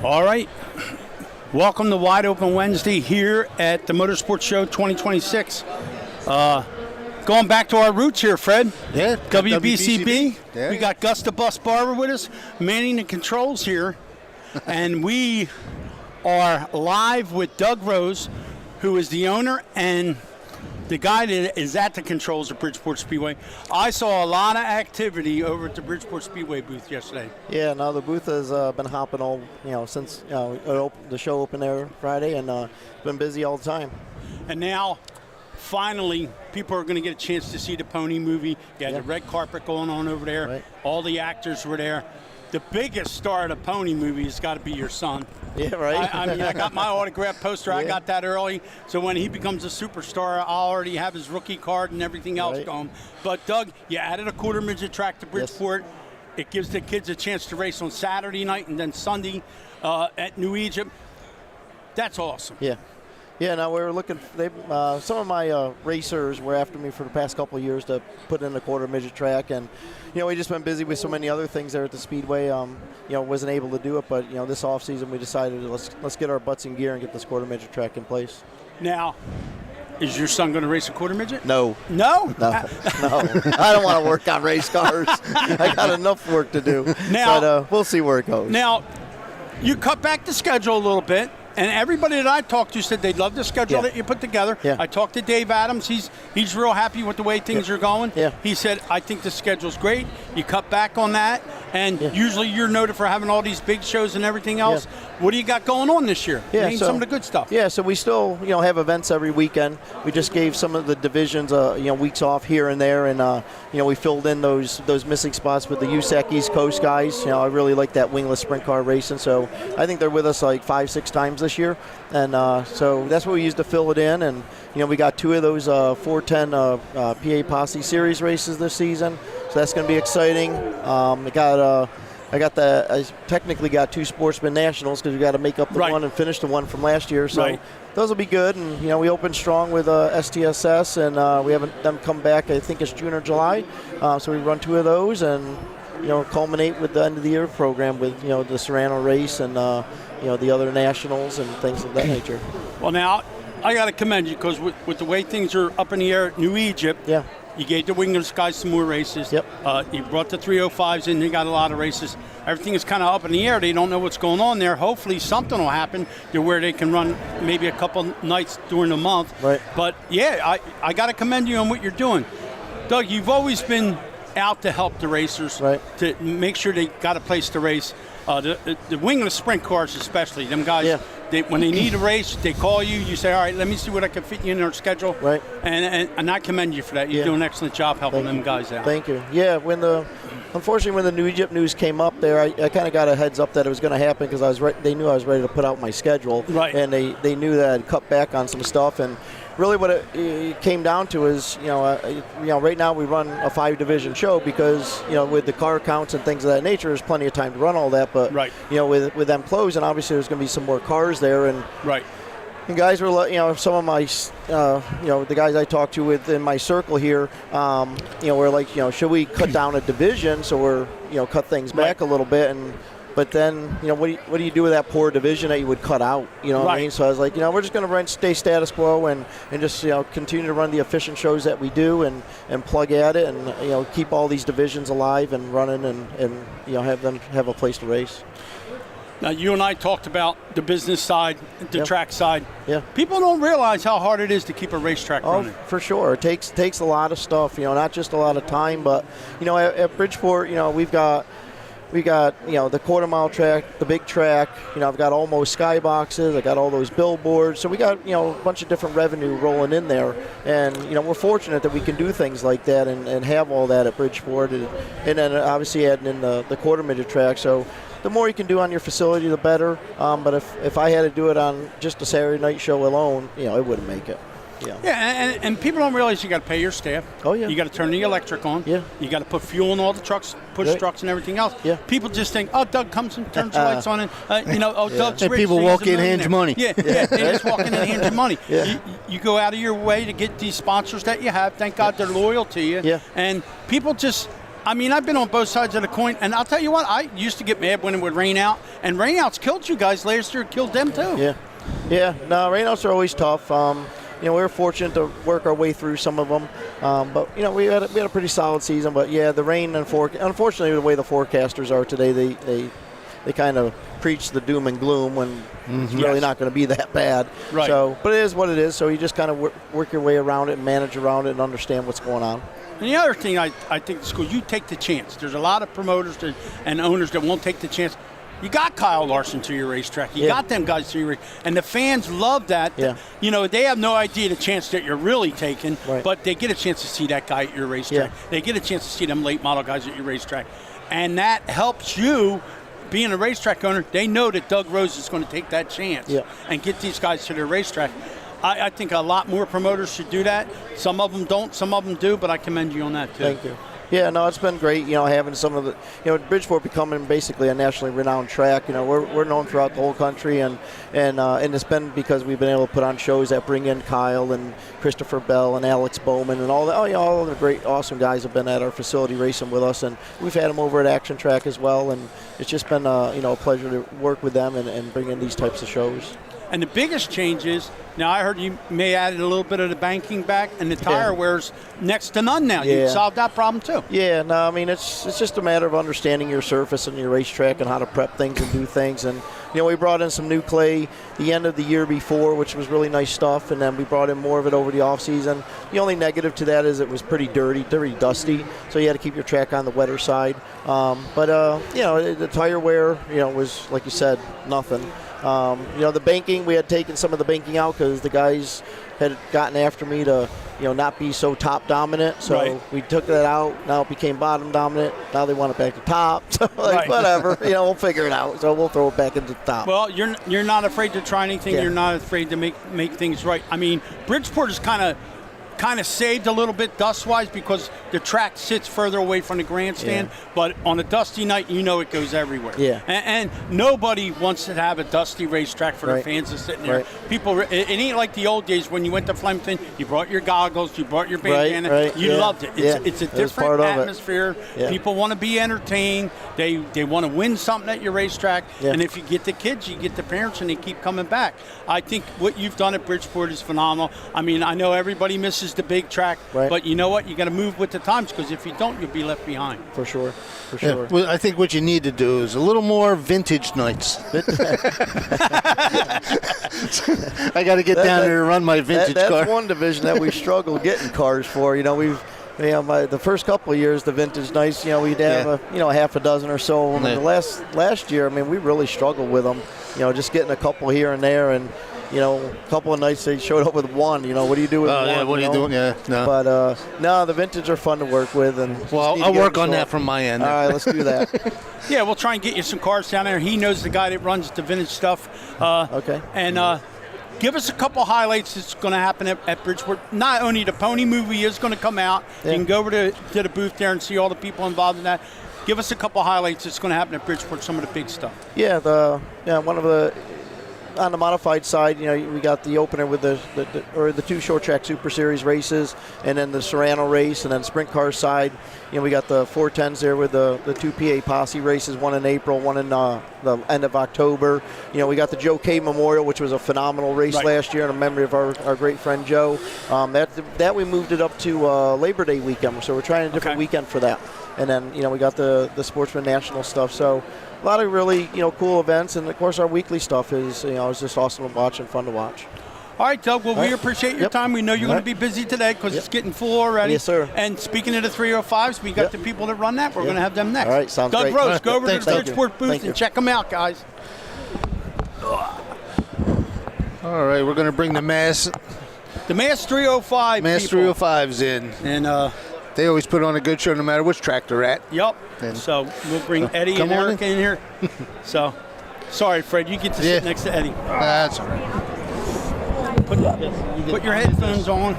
All right. Welcome to Wide Open Wednesday here at the Motorsports Show 2026. Going back to our roots here, Fred. Yeah. WBCB. Yeah. We got Gus the Bus Barber with us, manning the controls here. And we are live with Doug Rose, who is the owner and the guy that is at the controls at Bridgeport Speedway. I saw a lot of activity over at the Bridgeport Speedway booth yesterday. Yeah, no, the booth has been hopping all, since the show opened there Friday, and been busy all the time. And now, finally, people are going to get a chance to see the Pony movie. You had the red carpet going on over there. Right. All the actors were there. The biggest star of the Pony movie has got to be your son. Yeah, right. I mean, I got my autograph poster. I got that early. So when he becomes a superstar, I'll already have his rookie card and everything else going. But, Doug, you added a quarter midget track to Bridgeport. Yes. It gives the kids a chance to race on Saturday night and then Sunday at New Egypt. That's awesome. Yeah. Yeah, now we were looking. Some of my racers were after me for the past couple of years to put in a quarter midget track, and we just been busy with so many other things there at the Speedway. Wasn't able to do it, but this off season we decided let's get our butts in gear and get this quarter midget track in place. Now, is your son going to race a quarter midget? No. No? No. I don't want to work on race cars. I got enough work to do. Now, but we'll see where it goes. Now, you cut back the schedule a little bit. And everybody that I talked to said they love the schedule that you put together. Yeah. I talked to Dave Adams. He's real happy with the way things are going. Yeah. He said, I think the schedule's great. You cut back on that. And usually you're noted for having all these big shows and everything else. What do you got going on this year? Name some of the good stuff. Yeah, so we still have events every weekend. We just gave some of the divisions weeks off here and there, and we filled in those missing spots with the USAC East Coast guys. I really like that wingless sprint car racing, so I think they're with us like 5-6 times this year, and so that's what we used to fill it in. And we got 2 of those 410 PA Posse Series races this season, so that's going to be exciting. I technically got 2 Sportsman Nationals because we got to make up the one and finish the one from last year. So those will be good. And, we opened strong with STSS, and we haven't them come back, I think it's June or July. So we run 2 of those and, culminate with the end of the year program with, the Serrano race and, the other nationals and things of that nature. Well, now, I got to commend you because with the way things are up in the air at New Egypt, you gave the wingless guys some more races. Yep. You brought the 305s in. They got a lot of races. Everything is kind of up in the air. They don't know what's going on there. Hopefully something will happen to where they can run maybe a couple nights during the month. Right. But, I got to commend you on what you're doing. Doug, you've always been out to help the racers, to make sure they got a place to race. The wingless sprint cars especially, them guys, when they need a race, they call you. You say, all right, let me see what I can fit you in our schedule. Right. And I commend you for that. You do an excellent job helping them guys out. Thank you. Yeah, unfortunately, when the New Egypt news came up there, I kind of got a heads up that it was going to happen because they knew I was ready to put out my schedule. Right. And they knew that I'd cut back on some stuff. And really what it came down to is, right now we run a 5-division show because, with the car counts and things of that nature, there's plenty of time to run all that. But, with them closing, obviously there's going to be some more cars there. And and guys were, some of my, the guys I talked to within my circle here, were like, should we cut down a division so we're, cut things back a little bit? But then, what do you do with that poor division that you would cut out? What I mean? So I was like, we're just going to stay status quo and just, continue to run the efficient shows that we do and plug at it and, keep all these divisions alive and running and have them have a place to race. Now, you and I talked about the business side, the track side. Yeah. People don't realize how hard it is to keep a racetrack running. Oh, for sure. It takes a lot of stuff, not just a lot of time, but, at Bridgeport, we've got the quarter-mile track, the big track. I've got almost skyboxes. I got all those billboards. So we got, a bunch of different revenue rolling in there. And, we're fortunate that we can do things like that and have all that at Bridgeport. And then obviously adding in the quarter-midget track. So the more you can do on your facility, the better. But if I had to do it on just a Saturday night show alone, it wouldn't make it. Yeah, and people don't realize you got to pay your staff. Oh, yeah. You got to turn the electric on. Yeah. You got to put fuel in all the trucks, push trucks and everything else. Yeah. People just think, oh, Doug comes and turns the lights on, and Doug's and rich. people so walk in, hands you money. Yeah, they just walk in and hand you money. Yeah. You go out of your way to get these sponsors that you have. Thank God they're loyal to you. Yeah. And people just I mean, I've been on both sides of the coin, and I'll tell you what, I used to get mad when it would rain out, and rainouts killed you guys last year, killed them too. Yeah. No, rainouts are always tough. We were fortunate to work our way through some of them, but we had a pretty solid season. But yeah, the rain and unfortunately, the way the forecasters are today, they kind of preach the doom and gloom when it's really not going to be that bad. Right. So, but it is what it is. So you just kind of work your way around it and manage around it and understand what's going on. And the other thing I think the school, you take the chance. There's a lot of promoters and owners that won't take the chance. You got Kyle Larson to your racetrack. You got them guys to your racetrack. And the fans love that. Yeah. They have no idea the chance that you're really taking, right. but they get a chance to see that guy at your racetrack. Yeah. They get a chance to see them late model guys at your racetrack. And that helps you, being a racetrack owner. They know that Doug Rose is going to take that chance and get these guys to their racetrack. I think a lot more promoters should do that. Some of them don't, some of them do, but I commend you on that too. Thank you. Yeah, no, it's been great, having some of the, Bridgeport becoming basically a nationally renowned track. We're known throughout the whole country, and it's been because we've been able to put on shows that bring in Kyle and Christopher Bell and Alex Bowman and all the great, awesome guys have been at our facility racing with us, and we've had them over at Action Track as well, and it's just been a pleasure to work with them and bring in these types of shows. And the biggest change is, now I heard you may add a little bit of the banking back, and the tire wear's next to none now. You solved that problem too. Yeah, no, I mean, it's just a matter of understanding your surface and your racetrack and how to prep things and do things. And, we brought in some new clay the end of the year before, which was really nice stuff, and then we brought in more of it over the off-season. The only negative to that is it was pretty dirty, dusty, so you had to keep your track on the wetter side. But the tire wear, was, like you said, nothing. The banking, we had taken some of the banking out because the guys had gotten after me to, not be so top dominant. So we took that out. Now it became bottom dominant. Now they want it back to top. So whatever, we'll figure it out. So we'll throw it back into the top. Well, you're not afraid to try anything. Yeah. You're not afraid to make things right. I mean, Bridgeport is kind of saved a little bit dust-wise because the track sits further away from the grandstand, but on a dusty night, it goes everywhere. Yeah. And nobody wants to have a dusty racetrack for their fans to sit in there. People, it ain't like the old days when you went to Flemington, you brought your goggles, you brought your bandana, you loved it. It's a different atmosphere. Yeah. People want to be entertained. They want to win something at your racetrack. Yeah. And if you get the kids, you get the parents, and they keep coming back. I think what you've done at Bridgeport is phenomenal. I mean, I know everybody misses the big track, but you know what? You got to move with the times, because if you don't, you'll be left behind. For sure. Well, I think what you need to do is a little more vintage nights. I got to get down there and run my vintage car. That's one division that we struggled getting cars for. The first couple of years, the vintage nights, we'd have a half a dozen or so. And the last year, we really struggled with them. Just getting a couple here and there, and a couple of nights they showed up with one. What do you do with one? Yeah, what are you doing? Yeah, no. But no, the vintage are fun to work with, and I'll work on that from my end. All right, let's do that. Yeah, we'll try and get you some cars down there. He knows the guy that runs the vintage stuff. Okay. And give us a couple highlights that's going to happen at Bridgeport. Not only the pony movie is going to come out. Yeah. You can go over to the booth there and see all the people involved in that. Give us a couple highlights that's going to happen at Bridgeport, some of the big stuff. Yeah, one of the, on the modified side, we got the opener with the two short track Super Series races, and then the Serrano race, and then sprint car side, we got the 410s there with the two PA Posse races, one in April, one in the end of October. We got the Joe K Memorial, which was a phenomenal race last year in memory of our great friend Joe. That we moved it up to Labor Day weekend, so we're trying a different weekend for that. And then, we got the Sportsman National stuff. So a lot of really, cool events. And, of course, our weekly stuff is just awesome to watch and fun to watch. All right, Doug. Well, we appreciate your time. We know you're going to be busy today because it's getting full already. Yes, sir. And speaking of the 305s, we got the people that run that. We're going to have them next. All right, sounds Doug great. Rose, go over to the Bridgeport booth and check them out, guys. All right, we're going to bring the Mass 305 Mass people. 305s in. And they always put on a good show no matter which track they're at. Yep. And so we'll bring Eddie and Erica in here. So, sorry, Fred, you get to sit next to Eddie. That's all right. Put your headphones on.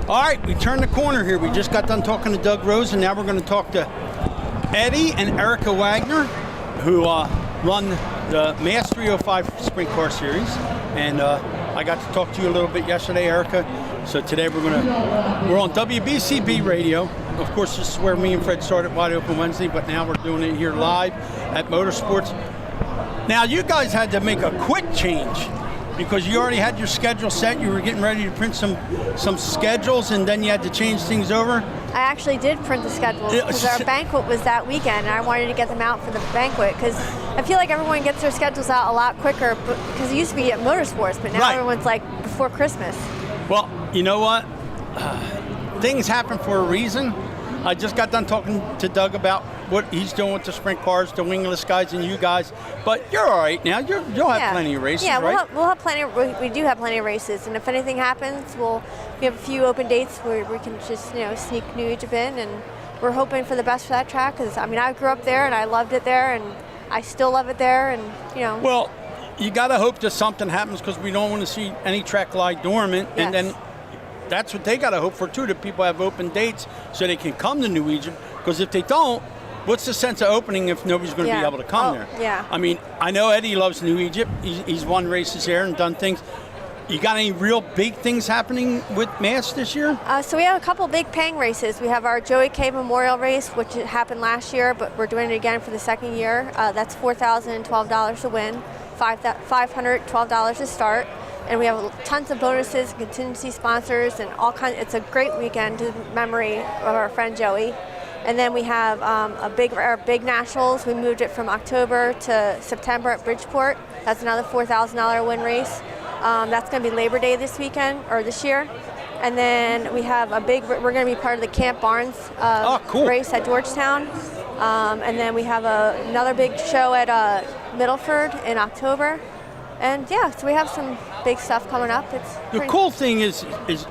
All right, we turned the corner here. We just got done talking to Doug Rose, and now we're going to talk to Eddie and Erica Wagner, who run the Mass 305 Sprint Car Series. And I got to talk to you a little bit yesterday, Erica. So today we're on WBCB radio, Of course, this is where me and Fred started Wide Open Wednesday, but now we're doing it here live at Motorsports. Now, you guys had to make a quick change because you already had your schedule set. You were getting ready to print some schedules, and then you had to change things over. I actually did print the schedules because our banquet was that weekend, and I wanted to get them out for the banquet because I feel like everyone gets their schedules out a lot quicker because it used to be at Motorsports, but now everyone's like before Christmas. Well, you know what? Things happen for a reason. I just got done talking to Doug about what he's doing with the sprint cars, the wingless guys, and you guys. But you're all right now. You'll have plenty of races, right? Yeah, we'll have plenty. We do have plenty of races, and if anything happens, we have a few open dates where we can just sneak New Egypt in, and we're hoping for the best for that track. Because I grew up there and I loved it there, and I still love it there, and Well, you got to hope that something happens because we don't want to see any track lie dormant, and then. That's what they got to hope for, too, that people have open dates so they can come to New Egypt. Because if they don't, what's the sense of opening if nobody's going to be able to come there? Yeah. I know Eddie loves New Egypt. He's won races there and done things. You got any real big things happening with Mass this year? So we have a couple big paying races. We have our Joey K Memorial Race, which happened last year, but we're doing it again for the second year. That's $4,012 to win, $512 to start. And we have tons of bonuses and contingency sponsors and all kinds. It's a great weekend in memory of our friend Joey. And then we have our big nationals. We moved it from October to September at Bridgeport. That's another $4,000 win race. That's going to be Labor Day this weekend or this year. And then we have we're going to be part of the Camp Barnes race at Georgetown. And then we have another big show at Middleford in October. And so we have some big stuff coming up. The cool thing is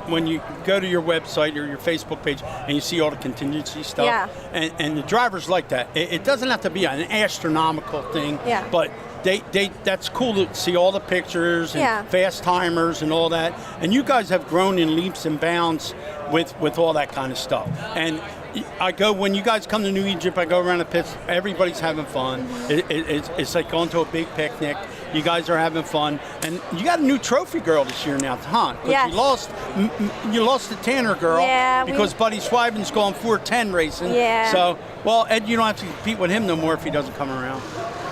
when you go to your website or your Facebook page and you see all the contingency stuff, and the drivers like that. It doesn't have to be an astronomical thing, but that's cool to see all the pictures and fast timers and all that. And you guys have grown in leaps and bounds with all that kind of stuff. And when you guys come to New Egypt, I go around the pits, everybody's having fun. It's like going to a big picnic. You guys are having fun, and you got a new trophy girl this year now, huh? Yes. You lost the Tanner girl because Buddy Schweiben's going 410 racing. Yeah. So, well, Ed, you don't have to compete with him no more if he doesn't come around.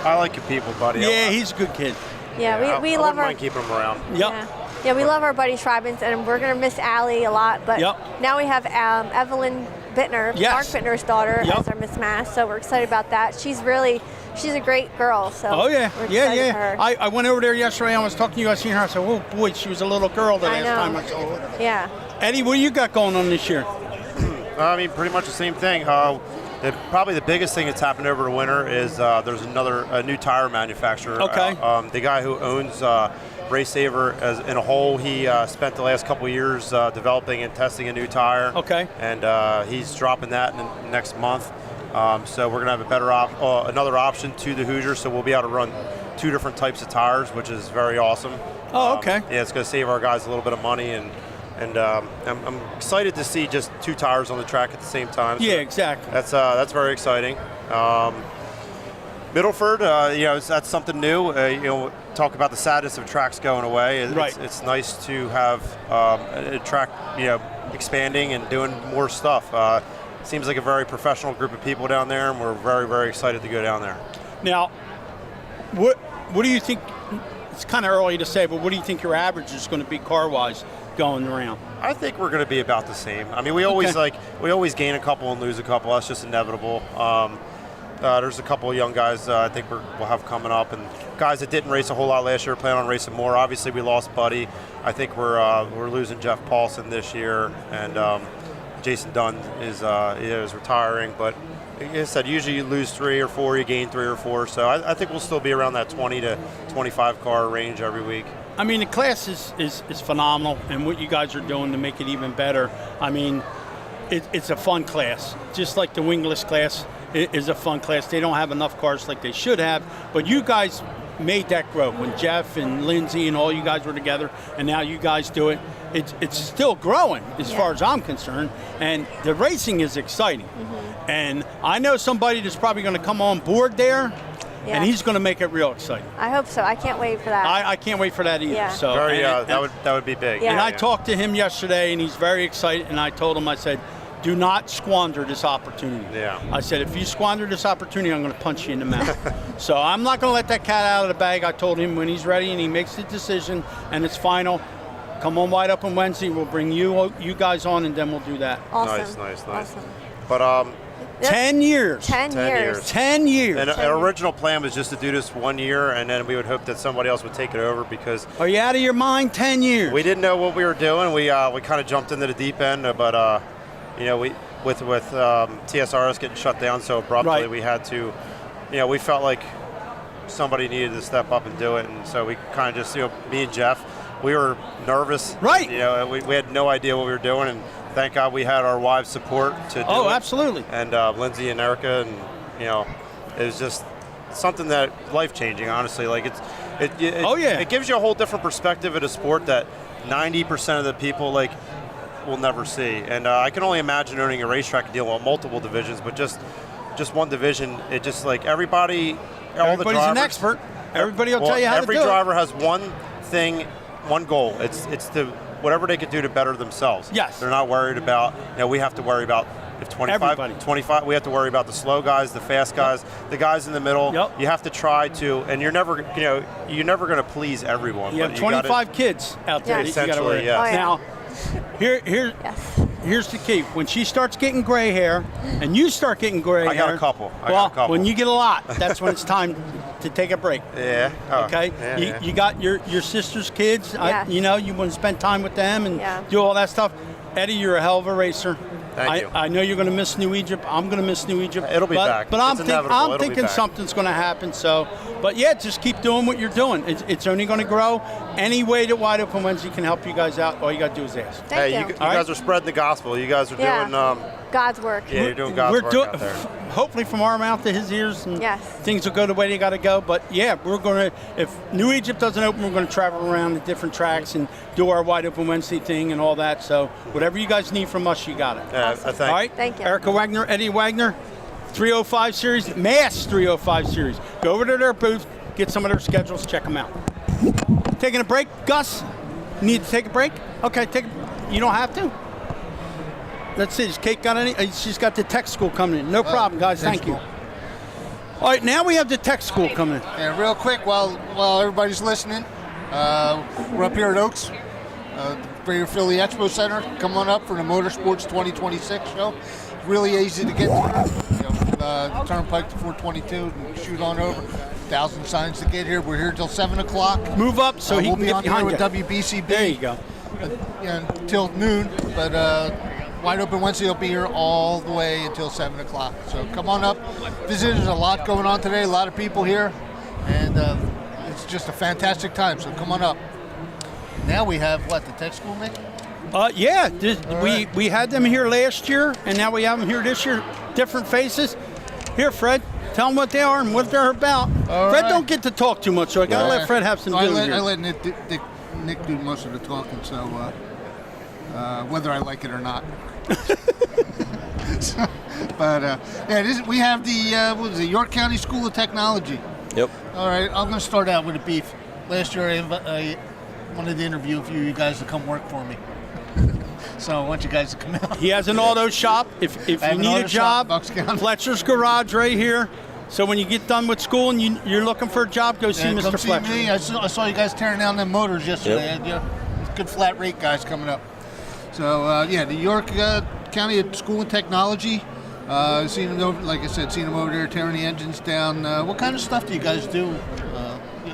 I like your people, buddy. Yeah, he's a good kid. Yeah, we I love wouldn't mind keeping him around. Yep. Yeah, we love our Buddy Schreibens, and we're going to miss Allie a lot. But now we have Evelyn Bittner, Mark Bittner's daughter, as our Miss Mass. So we're excited about that. She's a great girl. So we're excited for her. I went over there yesterday. I was talking to you. I seen her. I said, "Oh boy, she was a little girl the last time I saw her." Yeah. Eddie, what do you got going on this year? Pretty much the same thing. Probably the biggest thing that's happened over the winter is there's a new tire manufacturer. Okay. The guy who owns Race Saver in a whole, he spent the last couple of years developing and testing a new tire. Okay. And he's dropping that in the next month. So we're going to have another option to the Hoosiers, so we'll be able to run two different types of tires, which is very awesome. Oh, okay. It's going to save our guys a little bit of money, and I'm excited to see just two tires on the track at the same time. So yeah, exactly. That's very exciting. Middleford, that's something new. Talk about the sadness of tracks going away. It's nice to have a track, expanding and doing more stuff. Seems like a very professional group of people down there, and we're very, very excited to go down there. Now, what do you think? It's kind of early to say, but what do you think your average is going to be car-wise going around? I think we're going to be about the same. We always gain a couple and lose a couple. That's just inevitable. There's a couple of young guys I think we'll have coming up, and guys that didn't race a whole lot last year plan on racing more. Obviously, we lost Buddy. I think we're losing Jeff Paulson this year, and Jason Dunn is retiring. But like I said, usually you lose 3 or 4, you gain 3 or 4. So I think we'll still be around that 20 to 25 car range every week. The class is phenomenal, and what you guys are doing to make it even better. It's a fun class, just like the wingless class is a fun class. They don't have enough cars like they should have, but you guys made that grow when Jeff and Lindsay and all you guys were together, and now you guys do it. It's still growing as far as I'm concerned, and the racing is exciting. Mm-hmm. And I know somebody that's probably going to come on board there, and he's going to make it real exciting. I hope so. I can't wait for that. I can't wait for that either. Yeah. So that would be big. Yeah. And I talked to him yesterday, and he's very excited. And I told him, I said, do not squander this opportunity. Yeah. I said, if you squander this opportunity, I'm going to punch you in the mouth. So I'm not going to let that cat out of the bag. I told him when he's ready and he makes the decision and it's final, come on Wide Open Wednesday. We'll bring you guys on, and then we'll do that. Awesome. Nice. Awesome. But 10 years. 10 years. 10 years. and our original plan was just to do this 1 year, and then we would hope that somebody else would take it over, because Are you out of your mind? 10 years. we didn't know what we were doing. We kind of jumped into the deep end, but we with TSRS getting shut down so abruptly, Right. we had to, we felt like somebody needed to step up and do it, and so we kind of just, me and Jeff, we were nervous. Right. We had no idea what we were doing, and thank God we had our wives' support to do it. Oh, absolutely. And Lindsay and Erica, and it was just something that life-changing, honestly. Like Oh, yeah. it gives you a whole different perspective of a sport that 90% of the people will never see. And I can only imagine owning a racetrack and dealing with multiple divisions, but just one division, it just everybody, all the Everybody's drivers, an expert. Everybody will tell you how to do every it. driver has one thing, one goal. It's to whatever they could do to better themselves. Yes. They're not worried about, we have to worry about if Everybody. 25, we have to worry about the slow guys, the fast guys, the guys in the middle. Yep. You have to try to, and you're never going to please everyone. You but have you gotta- 25 kids out there. Yes. that you gotta worry. Essentially, yes. Oh, yeah. Now, Yes. here's the key. When she starts getting gray hair, and you start getting gray hair. I got a couple. When you get a lot, that's when it's time to take a break. Yeah. Oh, Okay, yeah. you got your sister's kids. Yes. You want to spend time with them and Yeah. do all that stuff. Eddie, you're a hell of a racer. Thank you. I know you're going to miss New Egypt. I'm going to miss New Egypt. It'll be but, back. But It's inevitable. I'm It'll be thinking back. something's going to happen. So, but yeah, just keep doing what you're doing. It's only going to grow. Any way that Wide Open Wednesday can help you guys out, all you got to do is ask. Thank you. You guys are spreading the gospel. You guys are doing. God's work. Yeah, you're doing God's work out there. Hopefully from our mouth to his ears, and Yes. things will go the way they got to go. But yeah, we're going to, if New Egypt doesn't open, we're going to travel around the different tracks and do our Wide Open Wednesday thing and all that. So whatever you guys need from us, you got it. Yeah, Awesome. I think. All right? Thank you. Erica Wagner, Eddie Wagner, 305 Series, Mass 305 Series. Go over to their booth, get some of their schedules, check them out. Taking a break, Gus? Need to take a break? Okay, you don't have to. Let's see, has Kate got any? She's got the tech school coming in. No problem, guys, thank you. All right, now we have the tech school coming in. And real quick, while everybody's listening, we're up here at Oaks, Greater Philly Expo Center. Come on up for the Motorsports 2026 show. Really easy to get through. Turnpike to 422 and shoot on over. 1,000 signs to get here. We're here till 7 o'clock. Move up so he we'll can be get on here behind with you. WBCB. There you go. Until noon, but Wide Open Wednesday will be here all the way until 7 o'clock. So come on up. Visit. There's a lot going on today, a lot of people here, and it's just a fantastic time. So come on up. Now we have the tech school, Nick? Yeah, right. we had them here last year, and now we have them here this year. Different faces. Here, Fred, tell them what they are and what they're about. All Fred right. don't get to talk too much, so I got to let Fred have some I do let, here. I let Nick do most of the talking, so whether I like it or not. We have the York County School of Technology. Yep. All right, I'm going to start out with a beef. Last year I wanted to interview a few of you guys to come work for me. So I want you guys to come out. He has an auto shop. If I you have an need auto a shop, job, Bucks County. Fletcher's Garage right here. So when you get done with school and you're looking for a job, go see Yeah, Mr. come Fletcher. see me. I saw you guys tearing down them motors yesterday. Yep. Good flat rate guys coming up. So the York County School of Technology. Seen them over, like I said, seen them over there tearing the engines down. What kind of stuff do you guys do?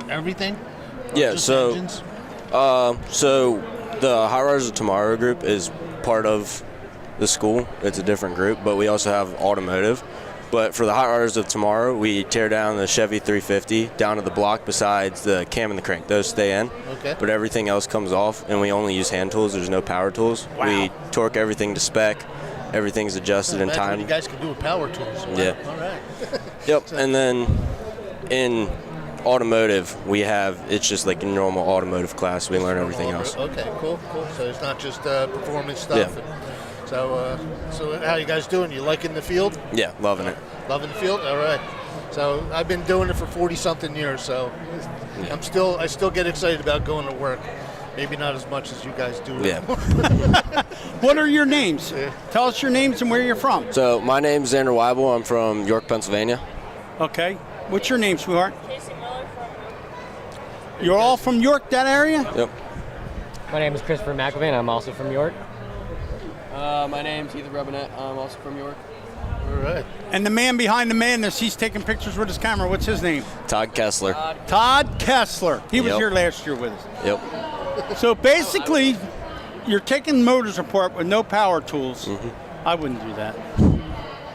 Everything? Or Yeah, just so engines? so the High Riders of Tomorrow group is part of the school. It's a different group, but we also have automotive. But for the High Riders of Tomorrow, we tear down the Chevy 350 down to the block besides the cam and the crank. Those stay in. Okay. But everything else comes off, and we only use hand tools. There's no power tools. Wow. We torque everything to spec. Everything's adjusted in Imagine what time. you guys can do with power tools. Wow. Yeah. All right. Yep. And then in automotive, it's just like a normal automotive class. We learn everything else. Okay, cool. So it's not just performance stuff. Yeah. So how you guys doing? You liking the field? Yeah, loving it. Loving the field? All right. So I've been doing it for 40-something years, so I still get excited about going to work. Maybe not as much as you guys do. Yeah. What are your names? Tell us your names and where you're from. So my name's Xander Weibel. I'm from York, Pennsylvania. Okay. What's your name, sweetheart? You're all from York, that area? Yep. My name is Christopher McElvain. I'm also from York. My name's Ethan Robinette. I'm also from York. All right. And the man behind the madness, he's taking pictures with his camera. What's his name? Todd Kessler. Todd Kessler. He was Yep. here last year with us. Yep. So basically, you're taking motors apart with no power tools. Mm-hmm. I wouldn't do that.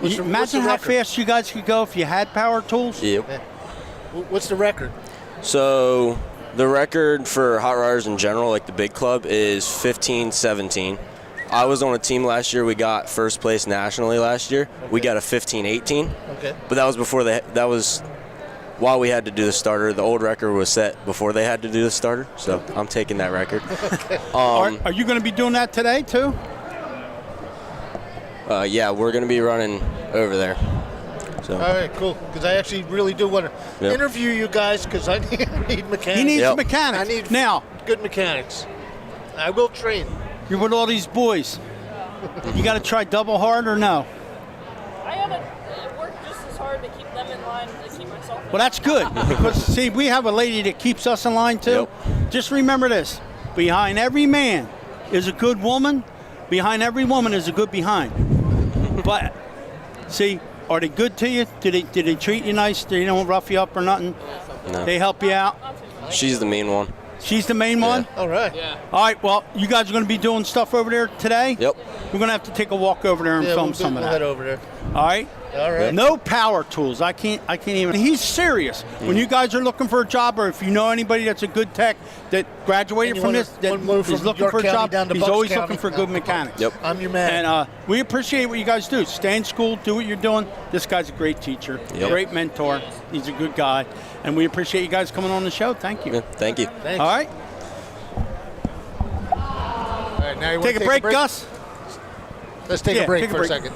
What's the Imagine how record? fast you guys could go if you had power tools. Yep. What's the record? So the record for hot rodders in general, like the big club, is 15-17. I was on a team last year. We got first place nationally last year. We got a 15-18. Okay. But that was before that was while we had to do the starter. The old record was set before they had to do the starter. So I'm taking that record. Are you going to be doing that today too? Yeah, we're going to be running over there. So. All right, cool. Because I actually really do want to Yep. interview you guys because I need mechanics. He needs Yep. mechanics. I need Now, good mechanics. I will train. you're with all these boys. You got to try double hard or no? I haven't worked just as hard to keep them in line as to keep myself in Well, that's good because see, we have a lady that keeps us in line too. Yep. Just remember this: behind every man is a good woman. Behind every woman is a good behind. But see, are they good to you? Did they treat you nice? They don't rough you up or nothing? No. They help you out. She's the mean one. She's the main one. All right. All right. Well, you guys are going to be doing stuff over there today. Yep. We're going to have to take a walk over there and Yeah, film we'll some of head that. over there. All right. All right. No power tools. I can't even. He's serious. When you guys are looking for a job, or if you know anybody that's a good tech that graduated And from you this, wanna- that one more is from looking York for a County job, down to he's Bucks always County. looking for good mechanics. Yep. I'm your man. And we appreciate what you guys do. Stay in school, do what you're doing. This guy's a great teacher, Yep. great mentor. He's a good guy, and we appreciate you guys coming on the show. Thank you. Yeah, thank you. Thanks. All right. All right, now you wanna Take a break, Gus. Let's take Yeah, a break take a for break. a second.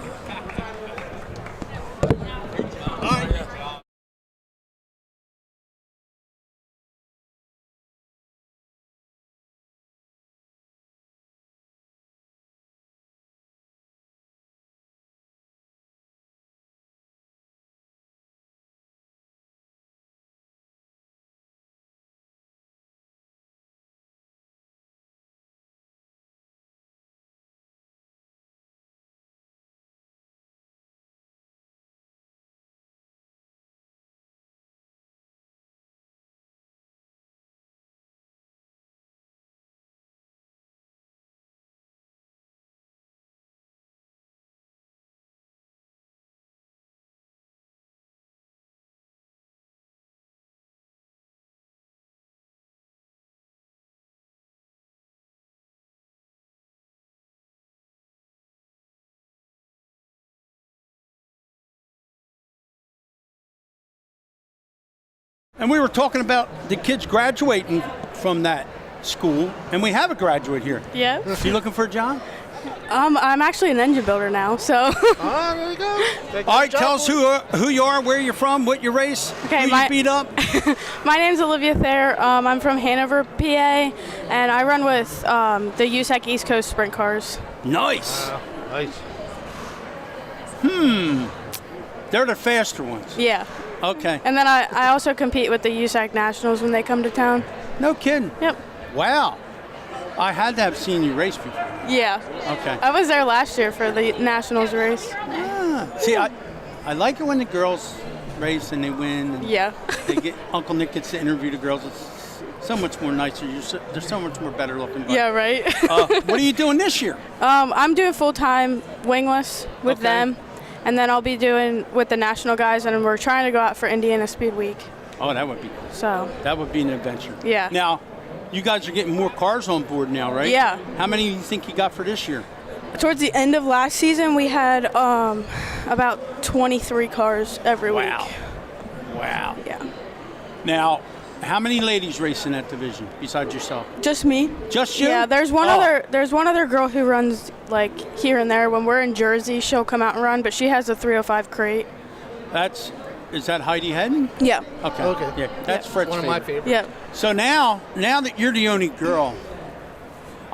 And we were talking about the kids graduating from that school, and we have a graduate here. Yeah. You looking for a job? I'm actually an engine builder now, so. Ah, there you go. All right, tell us who you are, where you're from, what your race, Okay, who you beat up. My name's Olivia Thayer. I'm from Hanover, PA, and I run with the USAC East Coast Sprint Cars. Nice. Nice. They're the faster ones. Yeah. Okay. And then I also compete with the USAC Nationals when they come to town. No kidding. Yep. Wow. I had to have seen you race before. Yeah. Okay. I was there last year for the Nationals race. See, I like it when the girls race and they win. And Yeah. Uncle Nick gets to interview the girls. It's so much more nicer. They're so much more better looking. But, Yeah, right. what are you doing this year? I'm doing full-time wingless with Okay. them, and then I'll be doing with the national guys, and we're trying to go out for Indiana Speed Week. Oh, that would be So, that would be an adventure. Yeah. Now, you guys are getting more cars on board now, right? Yeah. How many do you think you got for this year? towards the end of last season, we had about 23 cars every week. Wow. Yeah. Now, how many ladies race in that division besides yourself? Just me. Just you? Yeah, there's one Oh. other girl who runs like here and there. When we're in Jersey, she'll come out and run, but she has a 305 crate. Is that Heidi Hedden? Yeah. Okay. Okay. Yeah, that's Fred's One of my favorite. favorites. Yeah. So now that you're the only girl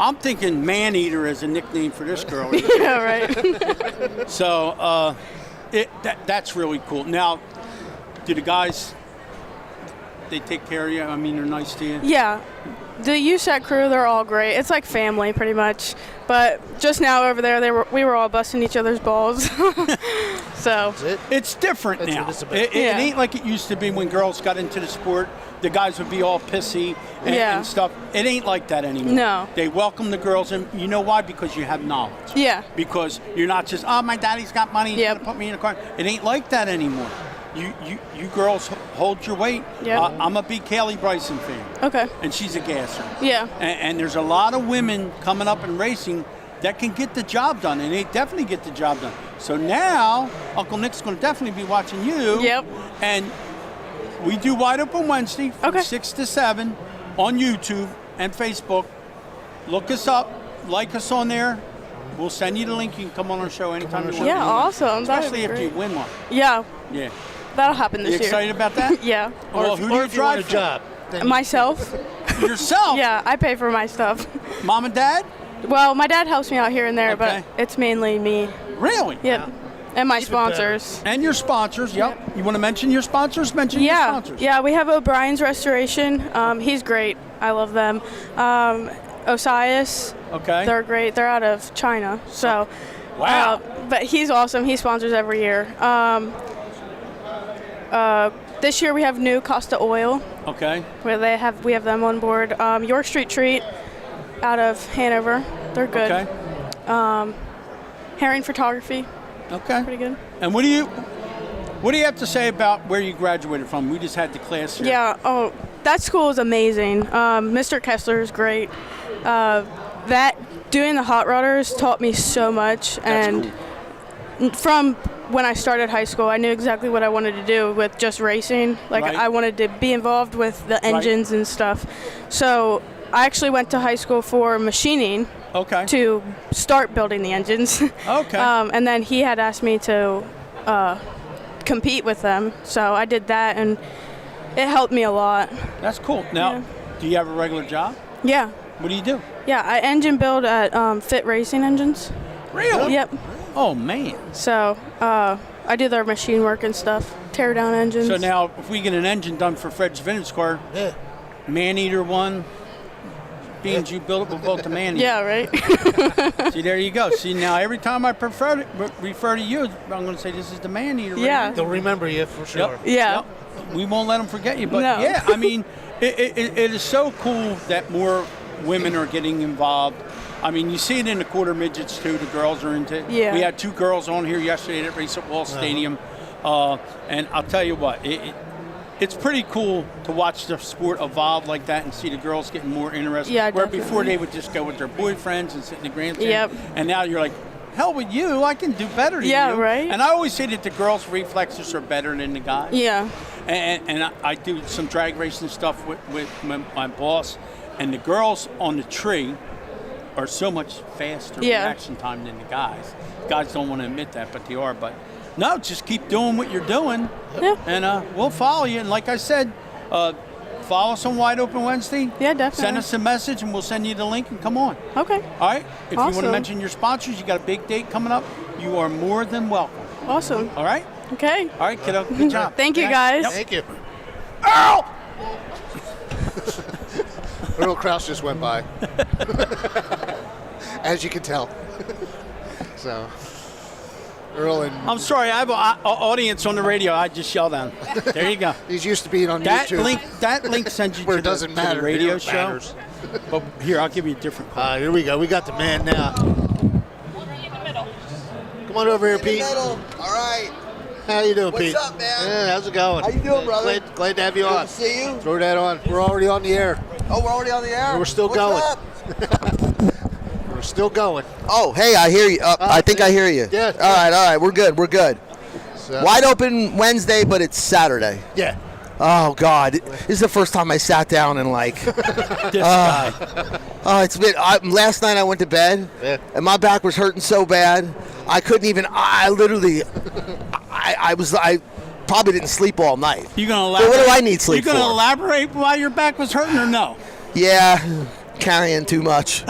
I'm thinking man eater as a nickname for this girl. Yeah, right. So that's really cool. Now, do the guys, they take care of you? I mean, they're nice to you? Yeah. The USAC crew, they're all great. It's like family, pretty much. But just now over there, we were all busting each other's balls. So it's different now. It ain't like it used to be when girls got into the sport. The guys would be all pissy and stuff. It ain't like that anymore. No. They welcome the girls, and you know why? Because you have knowledge. Yeah. Because you're not just, oh, my daddy's got money, he's gonna put me in a car. It ain't like that anymore. You girls hold your weight. Yeah. I'm a big Kaylee Bryson fan. Okay. And she's a gasser. Yeah. And there's a lot of women coming up in racing that can get the job done, and they definitely get the job done. So now, Uncle Nick's going to definitely be watching you. Yep. And we do Wide Open Wednesday from 6 to 7 on YouTube and Facebook. Look us up, like us on there. We'll send you the link. You can come on our show anytime you want. Yeah, awesome. Especially if you win one. Yeah. Yeah. That'll happen this year. You excited about that? Yeah. Well, who do you drive for? Job? Myself. Yourself? Yeah, I pay for my stuff. Mom and Dad? Well, my dad helps me out here and there, but it's mainly me. Really? Yep. And my sponsors. And your sponsors, yep. You want to mention your sponsors? Mention your sponsors. Yeah, we have O'Brien's Restoration. He's great. I love them. Osias. Okay. They're great. They're out of China. So. Wow. But he's awesome. He sponsors every year. This year we have New Costa Oil. Okay. Where we have them on board. York Street Treat out of Hanover. They're good. Okay. Herring Photography. Okay. Pretty good. And what do you have to say about where you graduated from? We just had the class here. Yeah. Oh, that school is amazing. Mr. Kessler is great. Doing the hot rodders taught me so much. That's cool. From when I started high school, I knew exactly what I wanted to do with just racing. Like I wanted to be involved with the engines and stuff. So I actually went to high school for machining. Okay. To start building the engines. Okay. And then he had asked me to compete with them, so I did that, and it helped me a lot. That's cool. Now, do you have a regular job? Yeah. What do you do? Yeah, I engine build at Fit Racing Engines. Really? Yep. Oh, man. So I do their machine work and stuff, tear down engines. So now, if we get an engine done for Fred's vintage car, man-eater one, beans you built it, we'll both the man-eater. Yeah, right. See, there you go. See, now every time I refer to you, I'm going to say this is the man-eater. Yeah. Right? They'll remember you for sure. Yep. Yeah. Yep. We won't let them forget you. But, No. yeah, I mean, it is so cool that more women are getting involved. I mean, you see it in the quarter midgets, too. The girls are into it. Yeah. We had 2 girls on here yesterday at Race at Wall Stadium. And I'll tell you what, it's pretty cool to watch the sport evolve like that and see the girls getting more interested. Yeah, Where definitely. before they would just go with their boyfriends and sit in the grandstand. Yep. And now you're like, hell with you, I can do better than you. Yeah, right. And I always say that the girls' reflexes are better than the guys. Yeah. And I do some drag racing stuff with my boss, and the girls on the tree are so much faster reaction time than the guys. Guys don't want to admit that, but they are. But no, just keep doing what you're doing, and we'll follow you. And like I said, follow us on Wide Open Wednesday. Yeah, definitely. Send us a message, and we'll send you the link, and come on. Okay. All right? If you want to Awesome. mention your sponsors, you got a big date coming up, you are more than welcome. Awesome. All right? Okay. All right, kiddo. Good job. Thank you, guys. Yep. Thank you. Earl! Earl Krause just went by. As you can tell. So, Earl and... I'm sorry, I have an audience on the radio. I just yelled down. There you go. He's used to being on That YouTube. link sends you Where to, it doesn't to matter. the radio It show. matters. But here, I'll give you a different call. Here we go. We got the man now. Come on over here, Pete. All right. How you doing, Pete? What's up, man? Yeah, how's it going? How you doing, brother? Glad to have you Good on. to see you. Throw that on. We're already on the air. Oh, we're already on the air? We're still What's going. up? We're still going. Oh, hey, I hear you. I think I hear you. Yeah. All right. We're good. So, Wide Open Wednesday, but it's Saturday. yeah. Oh, God. This is the first time I sat down and, like, This guy. oh, it's been, last night I went to bed, and my back was hurting so bad, I couldn't even, I probably didn't sleep all night. You gonna But elaborate? what do I need sleep You gonna for? elaborate why your back was hurting or no? Yeah. carrying too much.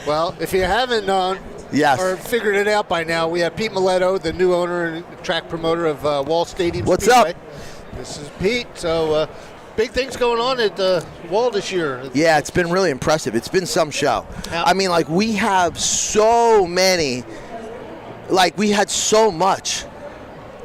Well, if you haven't known Yes. or figured it out by now, we have Pete Miletto, the new owner and track promoter of Wall Stadium. What's Speedway. up? This is Pete. So big things going on at Wall this year. Yeah, it's been really impressive. It's been some show. I mean, like, we have so many, like, we had so much,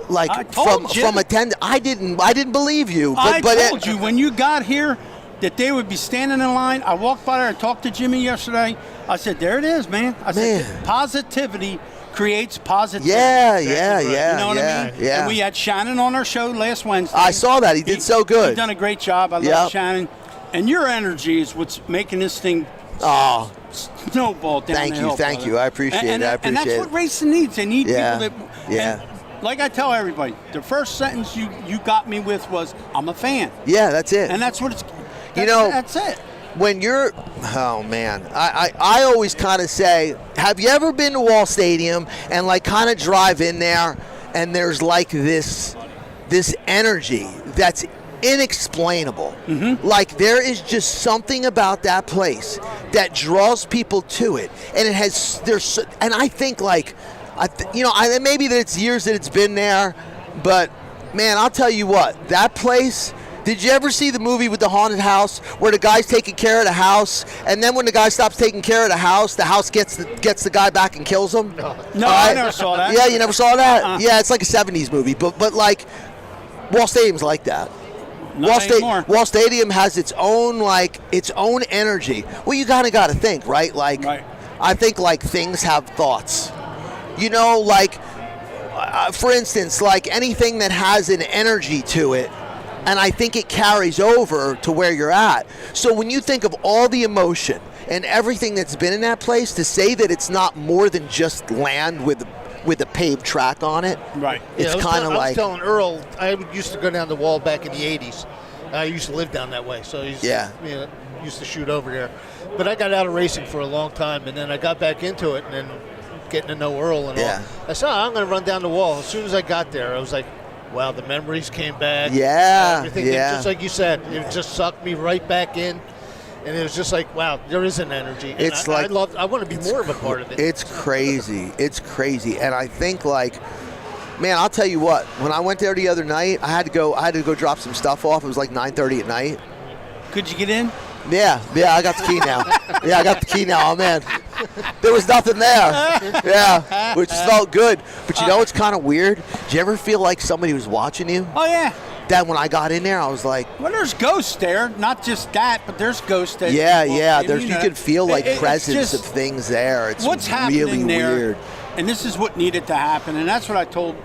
like, from attend. I didn't believe you. But I told you when you got here that they would be standing in line. I walked by there and talked to Jimmy yesterday. I said, there it is, man. I said, positivity creates positivity. Yeah. You know what I mean? Yeah. And we had Shannon on our show last Wednesday. I saw that. He did so good. He's done a great job. I love Shannon. And your energy is what's making this thing snowball down the hill. Thank you. I appreciate it. And that's what racing needs. They need people that. Yeah. And like I tell everybody, the first sentence you got me with was, I'm a fan. Yeah, that's it. And that's what it's. That's it. When you're, oh man, I always kind of say, have you ever been to Wall Stadium and like kind of drive in there and there's like this energy that's inexplainable. Mm-hmm. Like there is just something about that place that draws people to it, and it has and I think like, maybe that it's years that it's been there, but man, I'll tell you what, that place. Did you ever see the movie with the haunted house where the guy's taking care of the house, and then when the guy stops taking care of the house gets the guy back and kills him? No, I never saw that. Yeah, you never saw that? Yeah, it's like a 70s movie, but like Wall Stadium's like that. Wall Stadium has its own energy. Well, you got to think, right? Like, I think like things have thoughts. You know, like for instance, like anything that has an energy to it. And I think it carries over to where you're at. So when you think of all the emotion and everything that's been in that place, to say that it's not more than just land with a paved track on it, right? It's kind of like. I was telling Earl, I used to go down the Wall back in the '80s. I used to live down that way, so used to shoot over there. But I got out of racing for a long time, and then I got back into it, and then getting to know Earl and all. I said, I'm going to run down the Wall. As soon as I got there, I was like, wow, the memories came back. Everything, just like you said, it just sucked me right back in. And it was just like, wow, there is an energy. And I want to be more of a part of it. It's crazy. It's crazy. And I think like, man, I'll tell you what, when I went there the other night, I had to go drop some stuff off. It was like 9:30 at night. Could you get in? Yeah, I got the key now. I got the key now. I'm in. There was nothing there. Yeah, which felt good. But you know what's kind of weird? Did you ever feel like somebody was watching you? Oh, yeah. That when I got in there, I was like... Well, there's ghosts there. Not just that, but there's ghosts there. Yeah. You can feel like presence of things there. It's what's really happening there, weird. And this is what needed to happen. And that's what I told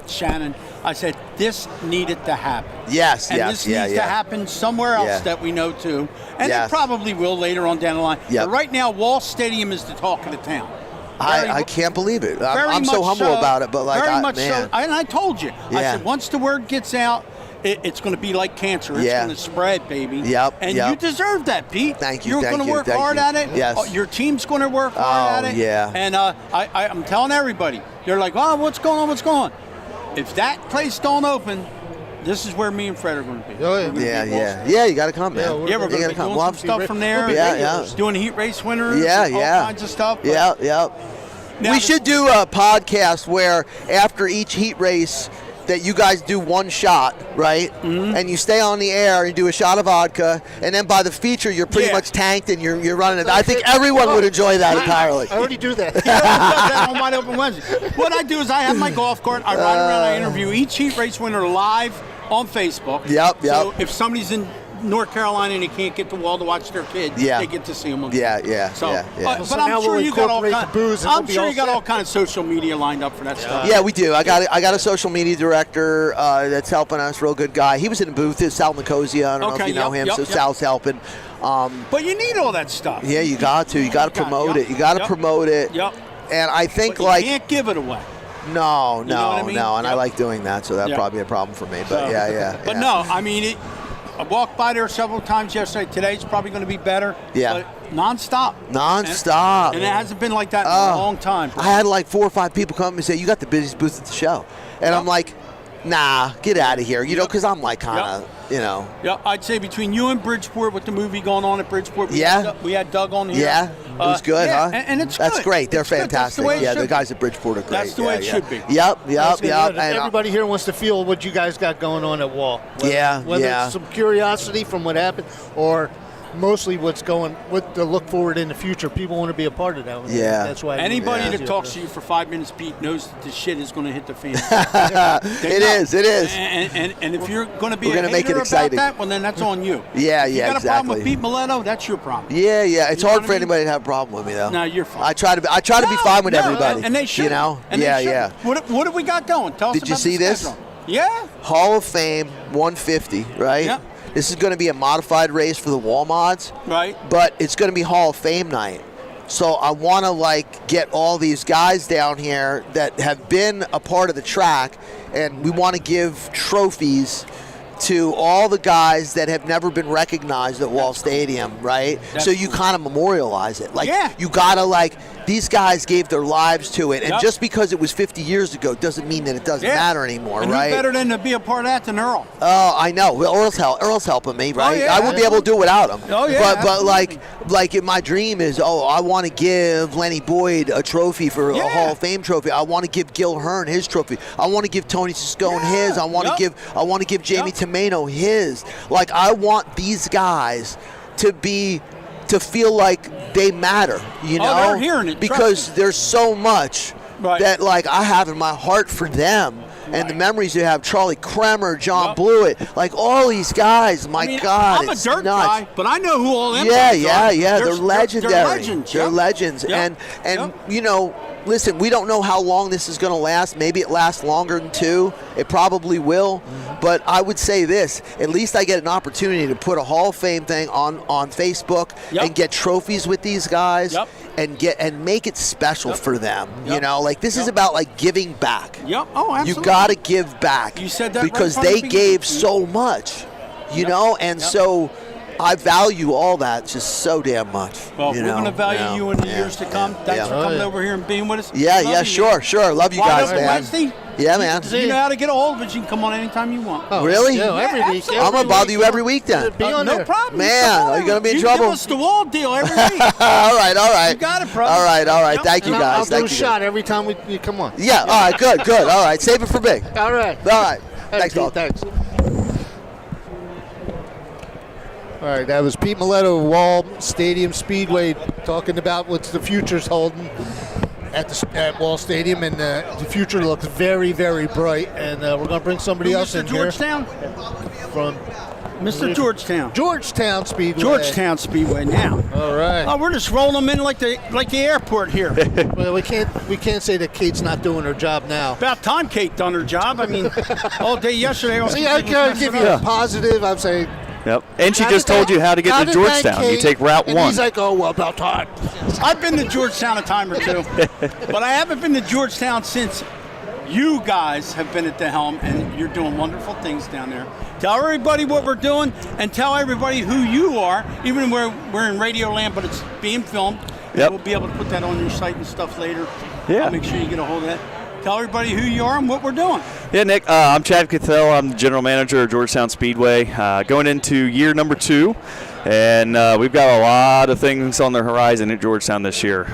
Shannon. I said, this needed to happen. Yes, and this needs to happen somewhere else that we know too. And it probably will later on down the line. But right now, Wall Stadium is the talk of the town. I can't believe it. I'm so humble about it. But like, very much so. And I told you. I said, once the word gets out, it's going to be like cancer. It's going to spread, baby. And you deserve that, Pete. Thank you. You're going to work hard at it. Yes. Your team's going to work hard at it. Yeah. And I'm telling everybody, they're like, oh, what's going on? What's going on? If that place don't open, this is where me and Fred are going to be. Oh, yeah. You got to come, man. We're going to be doing some stuff from there. Doing heat race winners. All kinds of stuff. Yeah. We should do a podcast where after each heat race that you guys do one shot, right? Mm-hmm. And you stay on the air and do a shot of vodka, and then by the feature you're pretty much tanked and you're running it. I think everyone would enjoy that entirely. I already do that. That on Wide Open Wednesday. What I do is I have my golf cart, I ride around, I interview each heat race winner live on Facebook. Yep. So if somebody's in North Carolina and they can't get the Wall to watch their kid, they get to see them. But I'm sure you got all kinds of social media lined up for that stuff. Yeah, we do. I got a social media director that's helping us. Real good guy. He was in the booth. It's Sal Nicosia. I don't know if you know him. Sal's helping. But you need all that stuff. Yeah, you got to. You got to promote it. You got to promote it. Yep. And I think you can't give it away. No. You know what I mean? And I like doing that, so that'd probably be a problem for me. But But no, I mean I walked by there several times yesterday. Today's probably going to be better. Yeah. But nonstop. And it hasn't been like that in a long time. I had like 4 or 5 people come and say, you got the busiest booth at the show. And I'm like, nah, get out of here. You know, because I'm like kind of, you know. Yeah, I'd say between you and Bridgeport, with the movie going on at Bridgeport, we had Doug on here. Yeah, it was good, huh? And it's That's good. great. They're It's good. fantastic. The guys at Bridgeport are great. That's the way it should be. Yep. And everybody here wants to feel what you guys got going on at Wall. Whether it's some curiosity from what happened, or mostly what to look forward in the future. People want to be a part of that. That's why anybody that talks to you for 5 minutes, Pete, knows that the shit is going to hit the fan. It is. And if you're going to be We're a gonna make it hater about exciting. that, well, then that's on you. Yeah, if you got exactly. a problem with Pete Mileto, that's your problem. Yeah. It's You know hard what for I mean? anybody to have a problem with me, though. No, you're fine. I try to be fine with everybody. And they should. You know? And they should. Yeah. What have we got going? Tell us Did you about see the this? schedule. Yeah. Hall of Fame 150, right? Yeah. This is going to be a modified race for the wall mods. Right. But it's going to be Hall of Fame night. So I want to get all these guys down here that have been a part of the track, and we want to give trophies to all the guys that have never been recognized at Wall Stadium, right? So you kind of memorialize it. You got to these guys gave their lives to it, and just because it was 50 years ago doesn't mean that it doesn't matter anymore, and right? who's better than to be a part of that than Earl? Oh, I know. Well, Earl's helping me, right? yeah, I wouldn't be able to do it without him. Oh, yeah, But my dream is, I want to give Lenny Boyd a trophy for a Hall of Fame trophy. I want to give Gil Hearn his trophy. I want to give Tony Siscone his. I want to give Jamie Tomeno his. I want these guys to feel like they matter, you know? they're hearing it, because there's so much that I have in my heart for them. And the memories you have, Charlie Kremer, John Blewett, all these guys, God, I'm a it's dirt nuts. guy, but I know who all them Yeah, guys are. they're legendary. They're legends. They're legends. And you know, listen, we don't know how long this is going to last. Maybe it lasts longer than 2. It probably will. But I would say this, at least I get an opportunity to put a Hall of Fame thing on Facebook and get trophies with these guys and make it special for them. You know, this is about giving back. Yep. Oh, absolutely. You got to give back. You said that because right from they the gave beginning. so much, you know, and so I value all that just so damn much. Well, we're going to value you in the years to come. Thanks for coming over here and being with us. Sure. Love you guys, man. Wednesday? Yeah, man. You know how to get a hold of us. You can come on anytime you want. Oh, really? Every week. I'm going to bother you every week then. No problem. Man, are you going to be in trouble? You give us the wall deal every week. all right. You got it, brother. All right. Thank you, guys. I'll do a shot every time you come on. Yeah, all right, good. All right, save it for big. All right. Thanks, dog. Thanks. All right, that was Pete Mileto of Wall Stadium Speedway talking about what the future's holding at Wall Stadium, and the future looks very, very bright. And we're going to bring somebody else in Georgetown? here. From Mr. Georgetown. Georgetown Speedway. Georgetown Speedway now. All right. Oh, we're just rolling them in like the airport here. Well, we can't say that Kate's not doing her job now. About time Kate done her job. I mean, all day yesterday. See, I gotta give you a positive. I'm saying. Yep. And she just told you how to get to Georgetown. You take Route 1. He's like, oh, well, about time. I've been to Georgetown a time or two, but I haven't been to Georgetown since you guys have been at the helm, and you're doing wonderful things down there. Tell everybody what we're doing, and tell everybody who you are, even when we're in Radio Land, but it's being filmed. Yep. We'll be able to put that on your site and stuff later. Yeah. I'll make sure you get a hold of that. Tell everybody who you are and what we're doing. Yeah, Nick, I'm Chad Cathell. I'm the general manager of Georgetown Speedway. Going into year number 2, and we've got a lot of things on the horizon at Georgetown this year.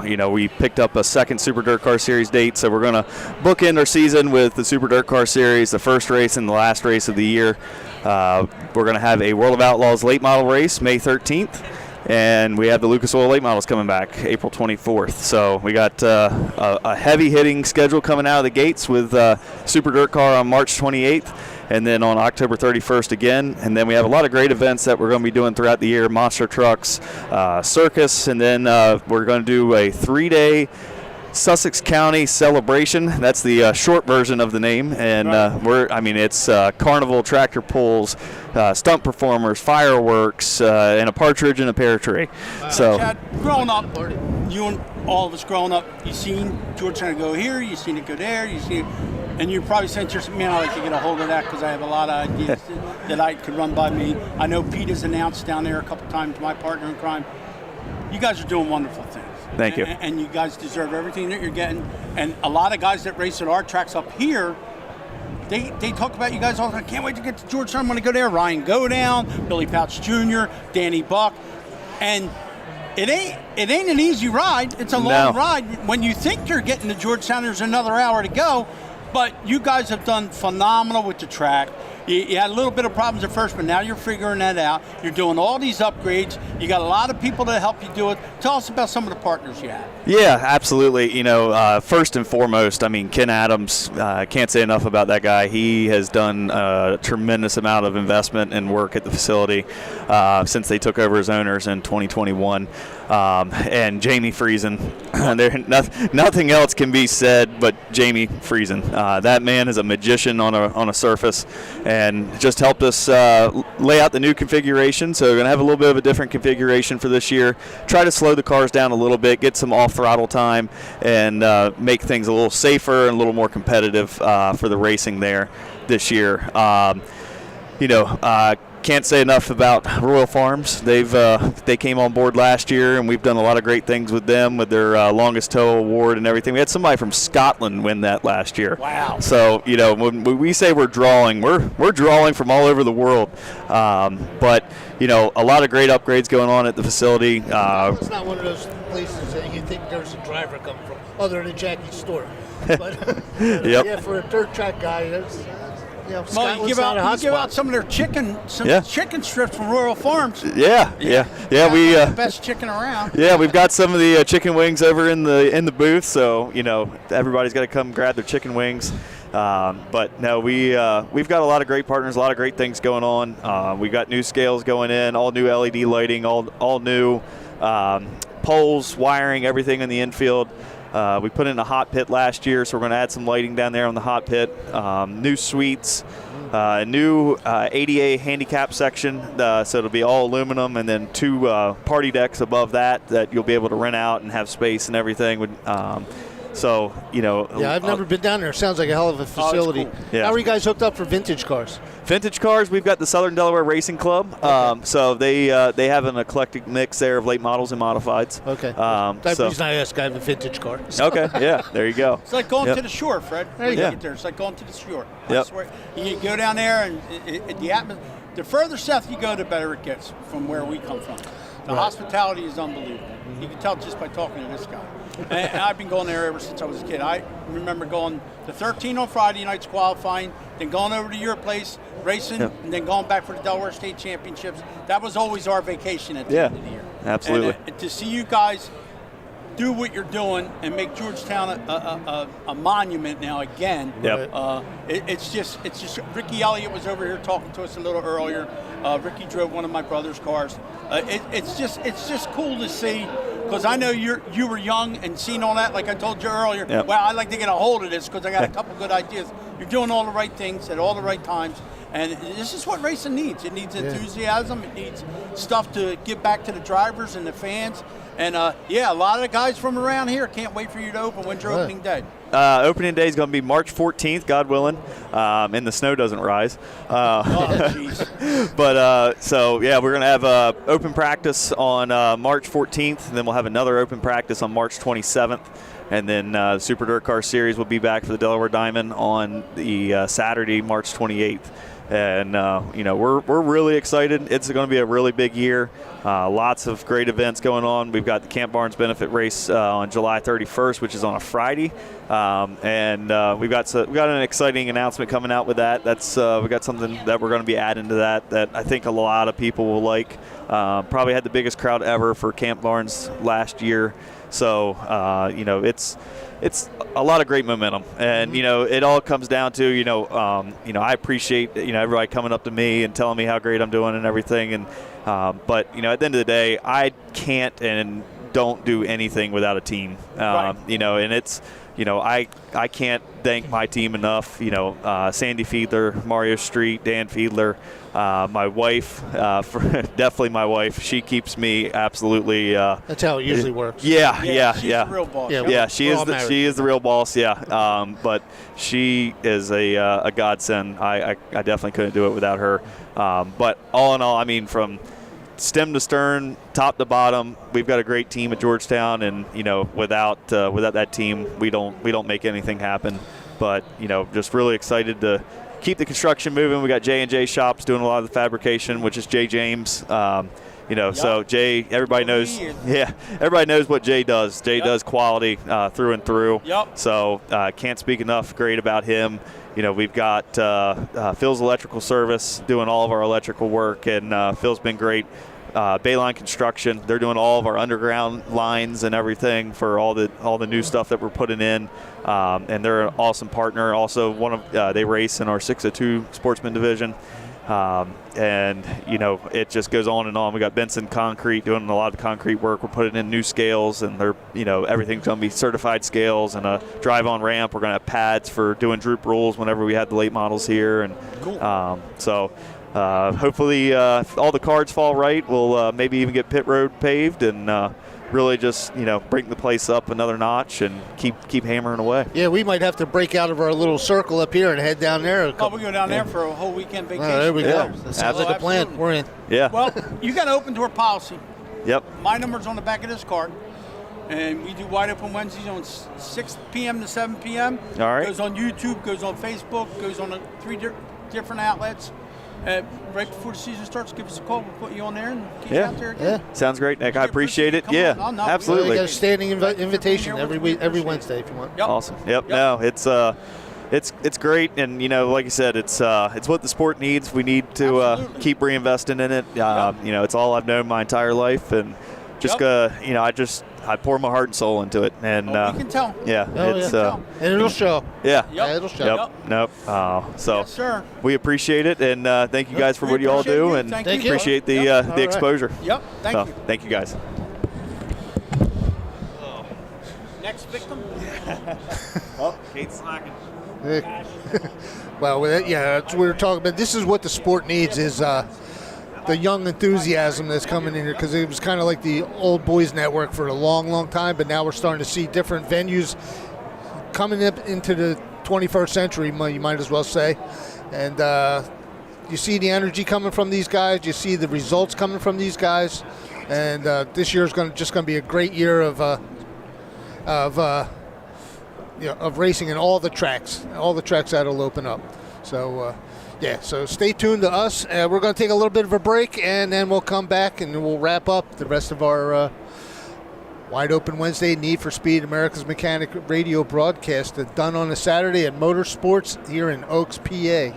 You know, we picked up a second Super Dirt Car Series date, so we're going to bookend our season with the Super Dirt Car Series, the first race and the last race of the year. We're going to have a World of Outlaws late model race May 13th. And we have the Lucas Oil late models coming back April 24th. So we got a heavy-hitting schedule coming out of the gates with Super Dirt Car on March 28th, and then on October 31st again. And then we have a lot of great events that we're going to be doing throughout the year, monster trucks, circus, and then we're going to do a 3-day Sussex County celebration. That's the short version of the name, and it's carnival, tractor pulls, stunt performers, fireworks, and a partridge in a pear tree. So, Chad, growing up, you and all of us growing up, you seen Georgetown go here, you seen it go there, you seen it, and you probably sent yourself, man, I'd like to get a hold of that because I have a lot of ideas that I could run by me. I know Pete has announced down there a couple times, my partner in crime. You guys are doing wonderful things. Thank you. And you guys deserve everything that you're getting. And a lot of guys that race at our tracks up here they talk about you guys all the time. Can't wait to get to Georgetown. I'm going to go there. Ryan Godown, Billy Pouch Jr., Danny Buck. And it ain't an easy ride. It's a long ride. When you think you're getting to Georgetown, there's another hour to go. But you guys have done phenomenal with the track. You had a little bit of problems at first, but now you're figuring that out. You're doing all these upgrades. You got a lot of people to help you do it. Tell us about some of the partners you have. Yeah, absolutely. You know, first and foremost, I mean, Ken Adams, can't say enough about that guy. He has done a tremendous amount of investment and work at the facility since they took over as owners in 2021. And Jamie Friesen, nothing else can be said but Jamie Friesen. That man is a magician on a surface, and just helped us lay out the new configuration. So we're going to have a little bit of a different configuration for this year. Try to slow the cars down a little bit, get some off-throttle time, and make things a little safer and a little more competitive for the racing there this year. Can't say enough about Royal Farms. They came on board last year, and we've done a lot of great things with them with their longest tow award and everything. We had somebody from Scotland win that last year. Wow! So when we say we're drawing, we're drawing from all over the world. But a lot of great upgrades going on at the facility. It's not one of those places that you think there's a driver coming from, other than Jackie's store. But Yep. Yeah, for a dirt track guy, that's. Well, Scotland's you give not a hot out spot. some of their chicken strips from Royal Farms. Yeah. We the best chicken around. Yeah, we've got some of the chicken wings over in the booth, so everybody's got to come grab their chicken wings. But no, we've got a lot of great partners, a lot of great things going on. We've got new scales going in, all new LED lighting, all new poles, wiring, everything in the infield. We put in a hot pit last year, so we're going to add some lighting down there on the hot pit. New suites, new ADA handicap section, so it'll be all aluminum, and then 2 party decks above that you'll be able to rent out and have space and everything. Yeah, I've never been down there. Sounds like a hell of a facility. Cool. Yeah. How are you guys hooked up for vintage cars? Vintage cars, we've got the Southern Delaware Racing Club. So they have an eclectic mix there of late models and modifieds. Okay. That's the reason I asked. I have a vintage car. Okay, yeah, there you go. It's like going to the shore, Fred. There you go. Get there. It's like going to the shore. Yep. I swear. You go down there, and the further south you go, the better it gets from where we come from. The hospitality is unbelievable. You can tell just by talking to this guy. And I've been going there ever since I was a kid. I remember going to 13 on Friday nights qualifying, then going over to your place, racing, and then going back for the Delaware State Championships. That was always our vacation at the end of the year. Absolutely. And to see you guys do what you're doing and make Georgetown a monument now again. Yep. It's just Ricky Elliott was over here talking to us a little earlier. Ricky drove one of my brother's cars. It's just cool to see, because I know you were young and seen all that. Like I told you earlier, Yep. well, I'd like to get a hold of this because I got a couple good ideas. You're doing all the right things at all the right times. And this is what racing needs. It needs enthusiasm. It needs stuff to give back to the drivers and the fans. And, a lot of the guys from around here can't wait for you to open. When's your opening day? Opening day is going to be March 14th, God willing, and the snow doesn't rise. Jeez. But we're going to have open practice on March 14th, and then we'll have another open practice on March 27th. And then the Super Dirt Car Series will be back for the Delaware Diamond on the Saturday, March 28th. And, we're really excited. It's going to be a really big year. Lots of great events going on. We've got the Camp Barnes Benefit Race on July 31st, which is on a Friday. We've got an exciting announcement coming out with that. We've got something that we're going to be adding to that I think a lot of people will like. Probably had the biggest crowd ever for Camp Barnes last year. So, it's a lot of great momentum, and it all comes down to I appreciate everybody coming up to me and telling me how great I'm doing and everything, and but at the end of the day, I can't and don't do anything without a team, Right. And it's I can't thank my team enough. Sandy Fiedler, Mario Street, Dan Fiedler, my wife, definitely my wife. She keeps me absolutely. That's how it usually works. Yeah. She's the real boss. Yeah, she is the real boss. Yeah, but she is a godsend. I definitely couldn't do it without her. But all in all, I mean, from stem to stern, top to bottom, we've got a great team at Georgetown, and without that team, we don't make anything happen. but just really excited to keep the construction moving. We got J&J Shops doing a lot of the fabrication, which is Jay James. So Jay, everybody knows. Yeah, everybody knows what Jay does. Jay does quality through and through. So can't speak enough great about him. We've got Phil's Electrical Service doing all of our electrical work, and Phil's been great. Bayline Construction, they're doing all of our underground lines and everything for all the new stuff that we're putting in, and they're an awesome partner. Also, they race in our 602 Sportsman division, and it just goes on and on. We got Benson Concrete doing a lot of the concrete work. We're putting in new scales, and they're everything's going to be certified scales and a drive-on ramp. We're going to have pads for doing droop rolls whenever we had the late models here, and cool. Hopefully all the cards fall right. We'll maybe even get pit road paved and really just bring the place up another notch and keep hammering away. Yeah, we might have to break out of our little circle up here and head down there. We go down there for a whole weekend vacation. There we go. That sounds like a plan. We're in. Yeah. Well, you got an open door policy. Yep. My number's on the back of this card. And we do Wide Open Wednesdays on 6 p.m. to 7 p.m. All right. Goes on YouTube, goes on Facebook, goes on 3 different outlets. Right before the season starts, give us a call. We'll put you on there and get you out there again. Yeah. Sounds great, Nick. I appreciate it. Yeah, absolutely. We got a standing invitation every Wednesday if you want. Yep. Awesome. Yep. No, it's great, and like you said, it's what the sport needs. We need to keep reinvesting in it. It's all I've known my entire life, and just I pour my heart and soul into it, and we can tell. Yeah, and it'll show. Yeah, it'll show. Nope. So yes, sir. We appreciate it, and thank you guys for what you all do, and appreciate the exposure. Yep. Thank you. Thank you guys. Next victim. Kate's slacking. Well, that's what we were talking about. This is what the sport needs is the young enthusiasm that's coming in here, because it was kind of like the old boys network for a long time, but now we're starting to see different venues coming up into the 21st century, you might as well say. And you see the energy coming from these guys, you see the results coming from these guys, and this year is going to be a great year of racing in all the tracks that'll open up. So so stay tuned to us. We're going to take a little bit of a break, and then we'll come back and we'll wrap up the rest of our Wide Open Wednesday Need for Speed America's Mechanic radio broadcast done on a Saturday at Motorsports here in Oaks, PA.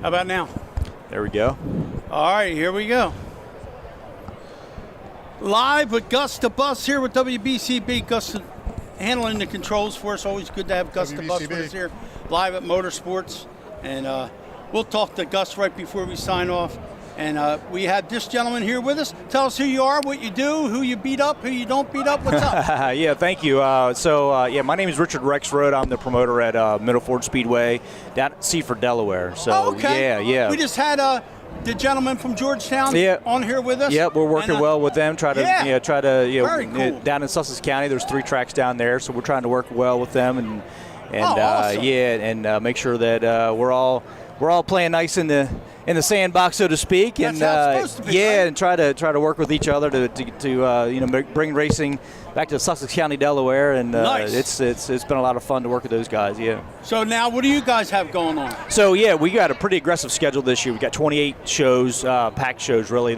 How about now? There we go. All right, here we go. Live with Gus the Bus here with WBCB. Gus handling the controls for us. Always good to have Gus the Bus with us here live at Motorsports. And we'll talk to Gus right before we sign off. And we have this gentleman here with us. Tell us who you are, what you do, who you beat up, who you don't beat up. What's up? Yeah, thank you. My name is Richard Rexroad. I'm the promoter at Middle Ford Speedway down at Seaford, Delaware. So, yeah. We just had the gentleman from Georgetown on here with us. Yeah, we're working well with them. Very cool. Down in Sussex County, there's 3 tracks down there, so we're trying to work well with them and and awesome. make sure that we're all playing nice in the sandbox, so to speak, and That's how it's supposed to be, right? and try to work with each other to bring racing back to Sussex County, Delaware, and Nice. it's been a lot of fun to work with those guys. Yeah. So now, what do you guys have going on? So yeah, we got a pretty aggressive schedule this year. We got 28 shows, packed shows. Really,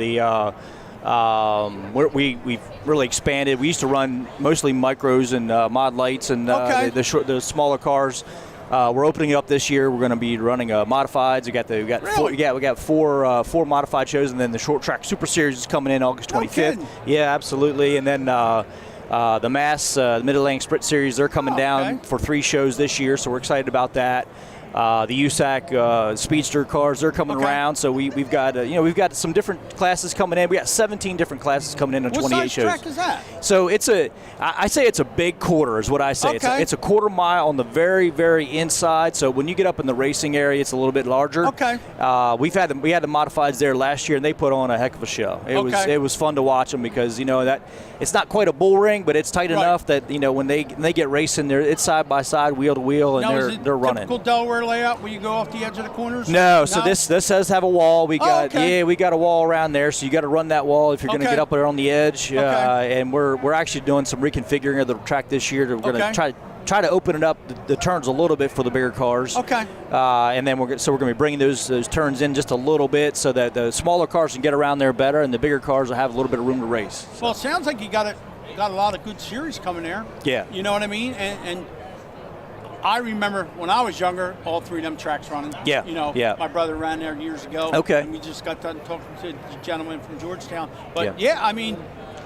we've really expanded. We used to run mostly micros and mod lights and the smaller cars. We're opening it up this year. We're going to be running modifieds. We got four modified shows, and then the short track Super Series is coming in August 25th. Yeah, absolutely. And then the Mass Mid-Atlantic Sprint Series, they're coming down for 3 shows this year, so we're excited about that. The USAC Speedster cars, they're coming around. So we've got some different classes coming in. We got 17 different classes coming in on 28 shows. What size track is that? So I say it's a big quarter is what I say. Okay. It's a quarter mile on the very, very inside. So when you get up in the racing area, it's a little bit larger. Okay. We had the modifieds there last year, and they put on a heck of a show. It was fun to watch them because that it's not quite a bull ring, but it's tight enough that when they get racing, it's side by side, wheel to wheel, and now, they're running. Typical Delaware layout where you go off the edge of the corners? No, so this does have a wall. We got we got a wall around there, so you got to run that wall if you're going to get up there on the edge. And we're actually doing some reconfiguring of the track this year. We're going to try to open it up the turns a little bit for the bigger cars. Okay. And then we're going to be bringing those turns in just a little bit so that the smaller cars can get around there better, and the bigger cars will have a little bit of room to race. Well, it sounds like you got a lot of good series coming there. Yeah. You know what I mean? And I remember when I was younger, all 3 of them tracks running. Yeah. My brother ran there years ago. Okay. And we just got done talking to the gentleman from Georgetown. But I mean,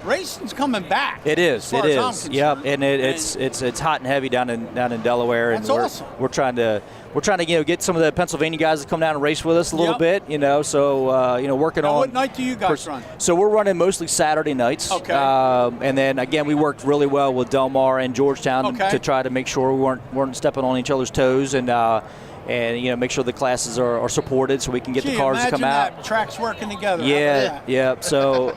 racing's coming back. It is. It is. Yep. And it's hot and heavy down in Delaware. That's and awesome. We're trying to get some of the Pennsylvania guys to come down and race with us a little bit. So working on. What night do you guys run? So we're running mostly Saturday nights. Okay. And then again, we worked really well with Del Mar and Georgetown to try to make sure we weren't stepping on each other's toes and make sure the classes are supported so we can get the cars to come out. That tracks working together. Yeah. So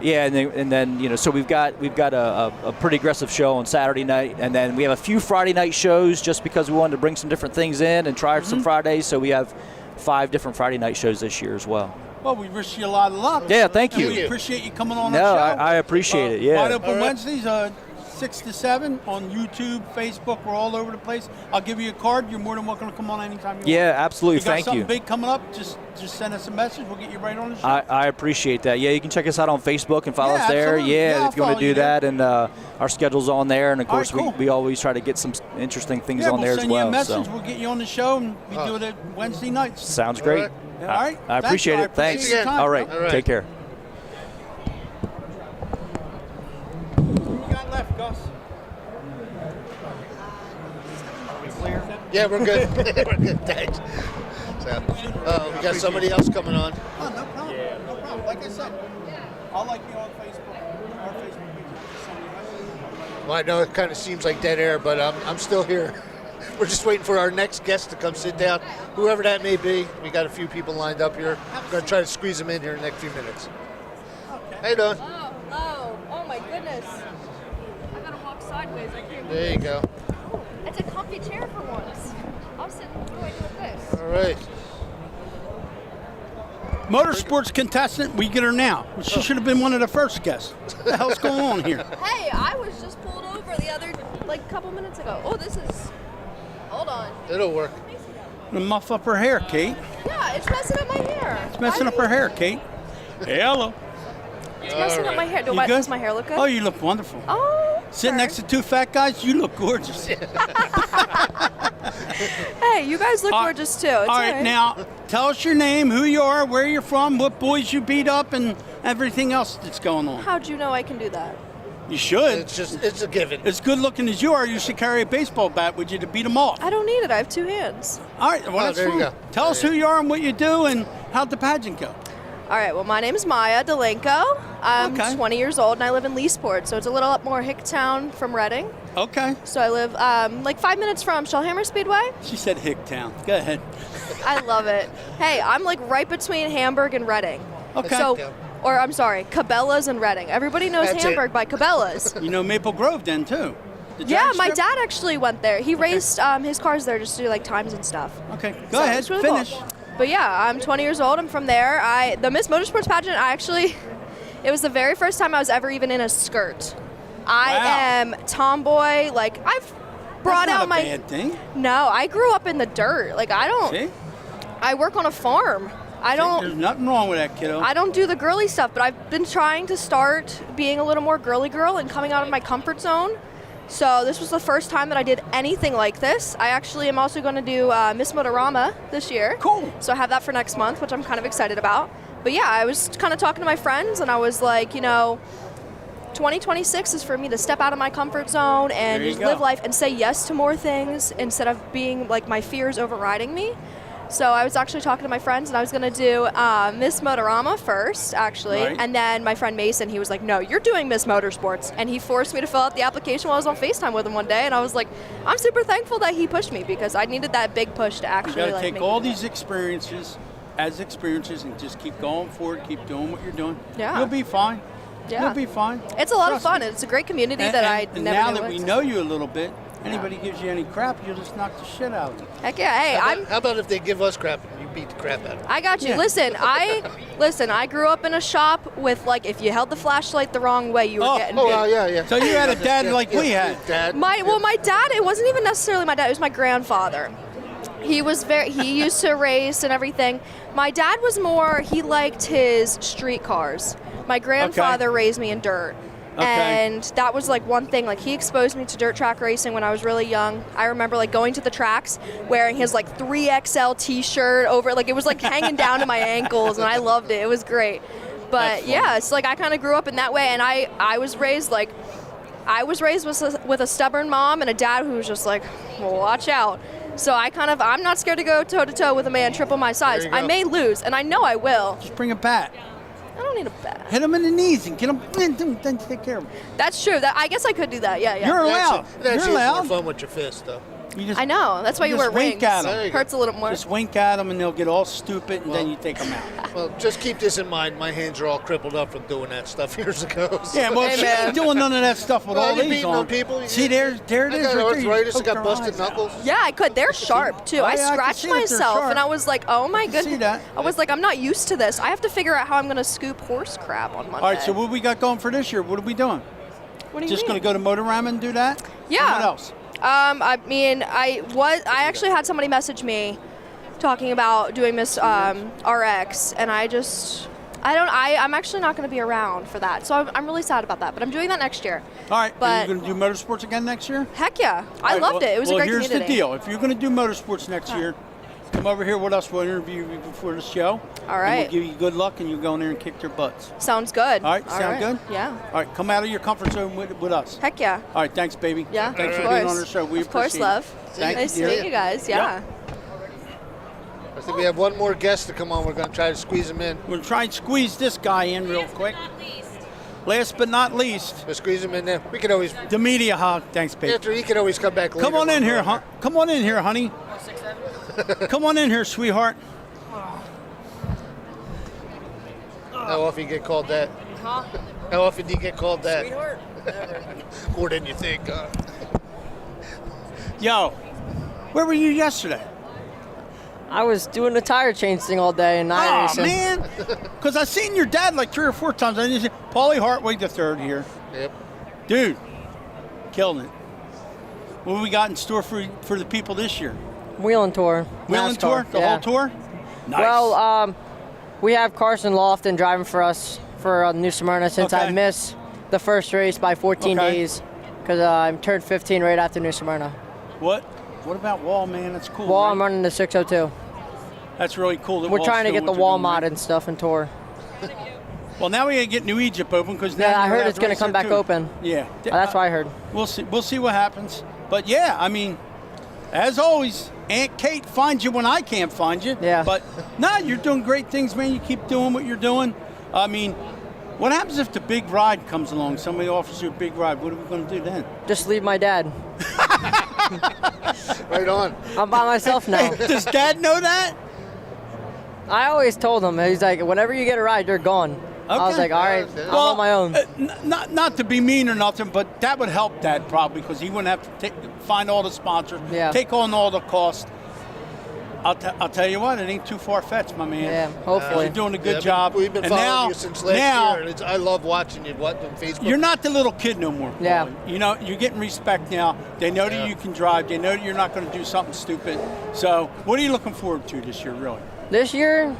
and then so we've got a pretty aggressive show on Saturday night, and then we have a few Friday night shows just because we wanted to bring some different things in and try some Fridays. So we have 5 different Friday night shows this year as well. Well, we wish you a lot of luck. Yeah, thank you. We appreciate you coming on our show. I appreciate it. Yeah. Wide Open Wednesdays, 6 to 7 on YouTube, Facebook. We're all over the place. I'll give you a card. You're more than welcome to come on anytime you want. Yeah, absolutely. Thank you. Thank you. Something big coming up, just send us a message. We'll get you right on the show. I appreciate that. Yeah, you can check us out on Facebook and follow us there. Absolutely. Yeah, if you want to do that. And our schedule's on there. And, of course, cool. we always try to get some interesting things on there as well. We'll send you a message. We'll get you on the show, and we do it at Wednesday nights. Sounds great. All right. I appreciate it. Thanks. All right. Take care. What you got left, Gus? Yeah, we're good. We're good, thanks. So, we got somebody else coming on. Oh, no problem. No problem. Like I said, I'll like you on Facebook. Our Facebook page. Well, I know it kind of seems like dead air, but I'm still here. We're just waiting for our next guest to come sit down, whoever that may be. We got a few people lined up here. We're going to try to squeeze them in here in the next few minutes. Okay. How you doing? Oh my goodness. I gotta walk sideways. I can't. There you go. Oh, it's a comfy chair for once. I'm sitting. What do I do with this? All right. Motorsports contestant, we get her now. She should have been one of the first guests. What the hell's going on here? Hey, I was just pulled over the other, couple minutes ago. Oh, this is. Hold on. It'll work. To muff up her hair, Kate. Yeah, it's messing up my hair. It's messing up her hair, Kate. Hey, hello. It's messing up my hair. Does my hair look good? Oh, you look wonderful. Oh. Sitting next to 2 fat guys, you look gorgeous. Hey, you guys look gorgeous too. It's all right, now tell us your name, who you are, where you're from, what boys you beat up, and everything else that's going on. How'd you know I can do that? You should. It's a given. As good looking as you are, you should carry a baseball bat with you to beat them off. I don't need it. I have 2 hands. All right, well, that's there fine. you go. Tell us who you are and what you do and how'd the pageant go. All right, well, my name is Maya Delenko. I'm 20 years old, and I live in Leesport, so it's a little up more Hicktown from Reading. Okay. So I live 5 minutes from Shellhammer Speedway. She said Hicktown. Go ahead. I love it. Hey, I'm right between Hamburg and Reading. Okay. Cabela's and Reading. Everybody knows That's Hamburg by Cabela's. You know Maple Grove then, too. The Yeah, drag my strip? dad actually went there. He raced his cars there just to do like times and stuff. Okay, So go ahead, it's really finish. cool. But yeah, I'm 20 years old. I'm from there. The Miss Motorsports pageant, it was the very first time I was ever even in a skirt. I am tomboy. Like, I've brought That's out not a bad thing. No, I grew up in the dirt. Like, I don't. See? I work on a farm. There's nothing wrong with that, kiddo. I don't do the girly stuff, but I've been trying to start being a little more girly girl and coming out of my comfort zone. So this was the first time that I did anything like this. I actually am also going to do Miss Motorama this year. Cool. So I have that for next month, which I'm kind of excited about. But yeah, I was kind of talking to my friends, and I was like, 2026 is for me to step out of my comfort zone and just live life and say yes to more things instead of being like my fears overriding me. So I was actually talking to my friends, and I was going to do Miss Motorama first, actually. Right. And then my friend Mason, he was like, no, you're doing Miss Motorsports. And he forced me to fill out the application while I was on FaceTime with him one day. And I was like, I'm super thankful that he pushed me because I needed that big push to actually You got to take make all it. these experiences as experiences and just keep going forward, keep doing what you're doing. Yeah. You'll be fine. Yeah. You'll be fine. It's a lot of Trust fun. me. It's a great community And- that and- I and never now knew that we existed. know you a little bit, anybody gives you any crap, you'll just knock the shit out of them. Heck yeah. Hey, How about if they give us crap and you beat the crap out of them? I got you. Yeah. Listen, I grew up in a shop with, like, if you held the flashlight the wrong way, you were getting beat. yeah. So you had a dad like we had. Dad. My dad, it wasn't even necessarily my dad, it was my grandfather. He used to race and everything. My dad was more, he liked his street cars. My grandfather raised me in dirt. Okay. And that was like one thing, like he exposed me to dirt track racing when I was really young. I remember like going to the tracks wearing his like 3XL t-shirt over, like it was like hanging down to my ankles, and I loved it. It was great. But yeah, it's like I kind of grew up in that way, and I was raised with a stubborn mom and a dad who was just like, well, watch out. So I'm not scared to go toe-to-toe with a man triple my size. I may lose, and I know I will. Just bring a bat. I don't need a bat. Hit him in the knees and get him, then take care of him. That's true. I guess I could do that. Yeah. You're allowed. That's You're allowed. more fun with your fist, though. You just, I know. That's why you wear just wink rings. at 'em. Hurts a little more. Just wink at them and they'll get all stupid, and then you take them out. Well, just keep this in mind. My hands are all crippled up from doing that stuff years ago. So. Yeah, well, she ain't doing none of that stuff with Well, all you're these beating on. on people. See, there it is. I right got there. You arthritis. I poked got her busted eyes out. knuckles. Yeah, I could. They're sharp too. Oh, I yeah, I can scratched see that they're myself, and sharp. I was like, "Oh my see goodness!" that. I was like, "I'm not used to this. I have to figure out how I'm going to scoop horse crap on Monday." All right, so what we got going for this year? What are we doing? What do you Just mean? going to go to Motorama and do that? Yeah. And what else? I mean, I actually had somebody message me talking about doing Miss RX, and I'm actually not going to be around for that, so I'm really sad about that. But I'm doing that next year. All right, But- are you going to do motorsports again next year? Heck yeah, I All right, loved it. It was a great here's community. the deal. If you're going to do motorsports next year, come over here with us. We'll interview you before the show. All And right. we'll give you good luck, and you go in there and kick their butts. Sounds good. All right, sound good? Yeah. All right, come out of your comfort zone with us. Heck yeah. All right, thanks, baby. Yeah. Thanks of for course. being on our show. We of course, appreciate love. it. Thank Nice you, to dear. meet you guys. Yeah. I think we have one more guest to come on. We're going to try to squeeze him in. We're going to try and squeeze this guy in real quick. Last but not least. We'll squeeze him in there. We can always. The media hog. Thanks, baby. After he can always come back later. Come on in here, Come on in here, honey. Come on in here, sweetheart. How often you get called that? Huh? How often do you get called that? Sweetheart? More than you think. Yo, where were you yesterday? I was doing the tire change thing all day and Oh, racing. man. Because I seen your dad like 3 or 4 times. I didn't see Paulie Hartwig the third here. Yep. Dude, killing it. What we got in store for the people this year? Wheeling tour. Wheeling NASCAR, tour? The yeah. whole tour? Nice. Well, we have Carson Lofton driving for us for New Smyrna since Okay. I missed the first race by 14 Okay. days because I turned 15 right after New Smyrna. What about Wall, man? That's cool. Well, right? I'm running the 602. That's really cool. that We're Wall's trying to doing get the what they're wall doing, mod right? and stuff and tour. Well, now we got to get New Egypt open because now Yeah, I you're heard allowed it's going to race come there, back too. open. Yeah. That's what I heard. We'll see. We'll see what happens. But yeah, I mean, as always, Aunt Kate finds you when I can't find you. Yeah. But no, you're doing great things, man. You keep doing what you're doing. I mean, what happens if the big ride comes along? Somebody offers you a big ride. What are we going to do then? Just leave my dad. Right on. I'm by myself now. Does Dad know that? I always told him, he's like, whenever you get a ride, you're gone. I was like, all right, I'm on my own. Not to be mean or nothing, but that would help Dad probably because he wouldn't have to find all the sponsors, take on all the costs. I'll tell you what, it ain't too far-fetched, my man. Yeah, hopefully. You're doing a good job. We've been following you since last year, and I love watching you on Facebook. You're not the little kid no more, Paulie. Yeah. You know, you're getting respect now. They know that you can drive. They know that you're not going to do something stupid. So what are you looking forward to this year, really? This year,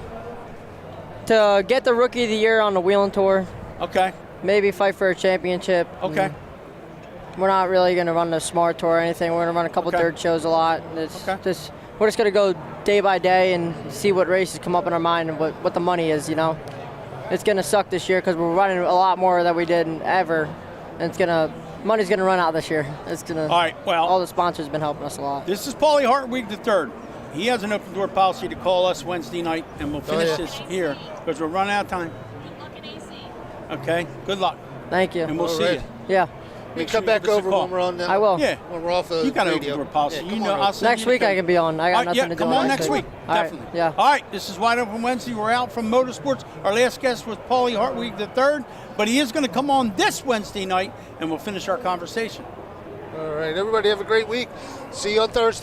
to get the Rookie of the Year on the Wheeling Tour. Okay. Maybe fight for a championship. Okay. We're not really going to run the Smart Tour or anything. We're going to run a couple dirt shows a lot. We're just going to go day by day and see what races come up in our mind and what the money is, you know. It's going to suck this year because we're running a lot more than we did ever. And money's going to run out this year. It's going to. All right, well. All the sponsors have been helping us a lot. This is Paulie Hartwig III. He has an open door policy to call us Wednesday night, and we'll finish this here because we're running out of time. Okay, good luck. Thank you. And we'll see you. Yeah. We come back over when we're on. I will. Yeah. When we're off the you got radio. Open door policy. Yeah, you know, I'll send next you week I can be on. I got nothing to do. Come on next week. All Definitely. Right. Yeah. All right. This is Wide Open Wednesday. We're out from Motorsports. Our last guest was Paulie Hartwig III, but he is going to come on this Wednesday night, and we'll finish our conversation. All right. Everybody have a great week. See you on Thursday.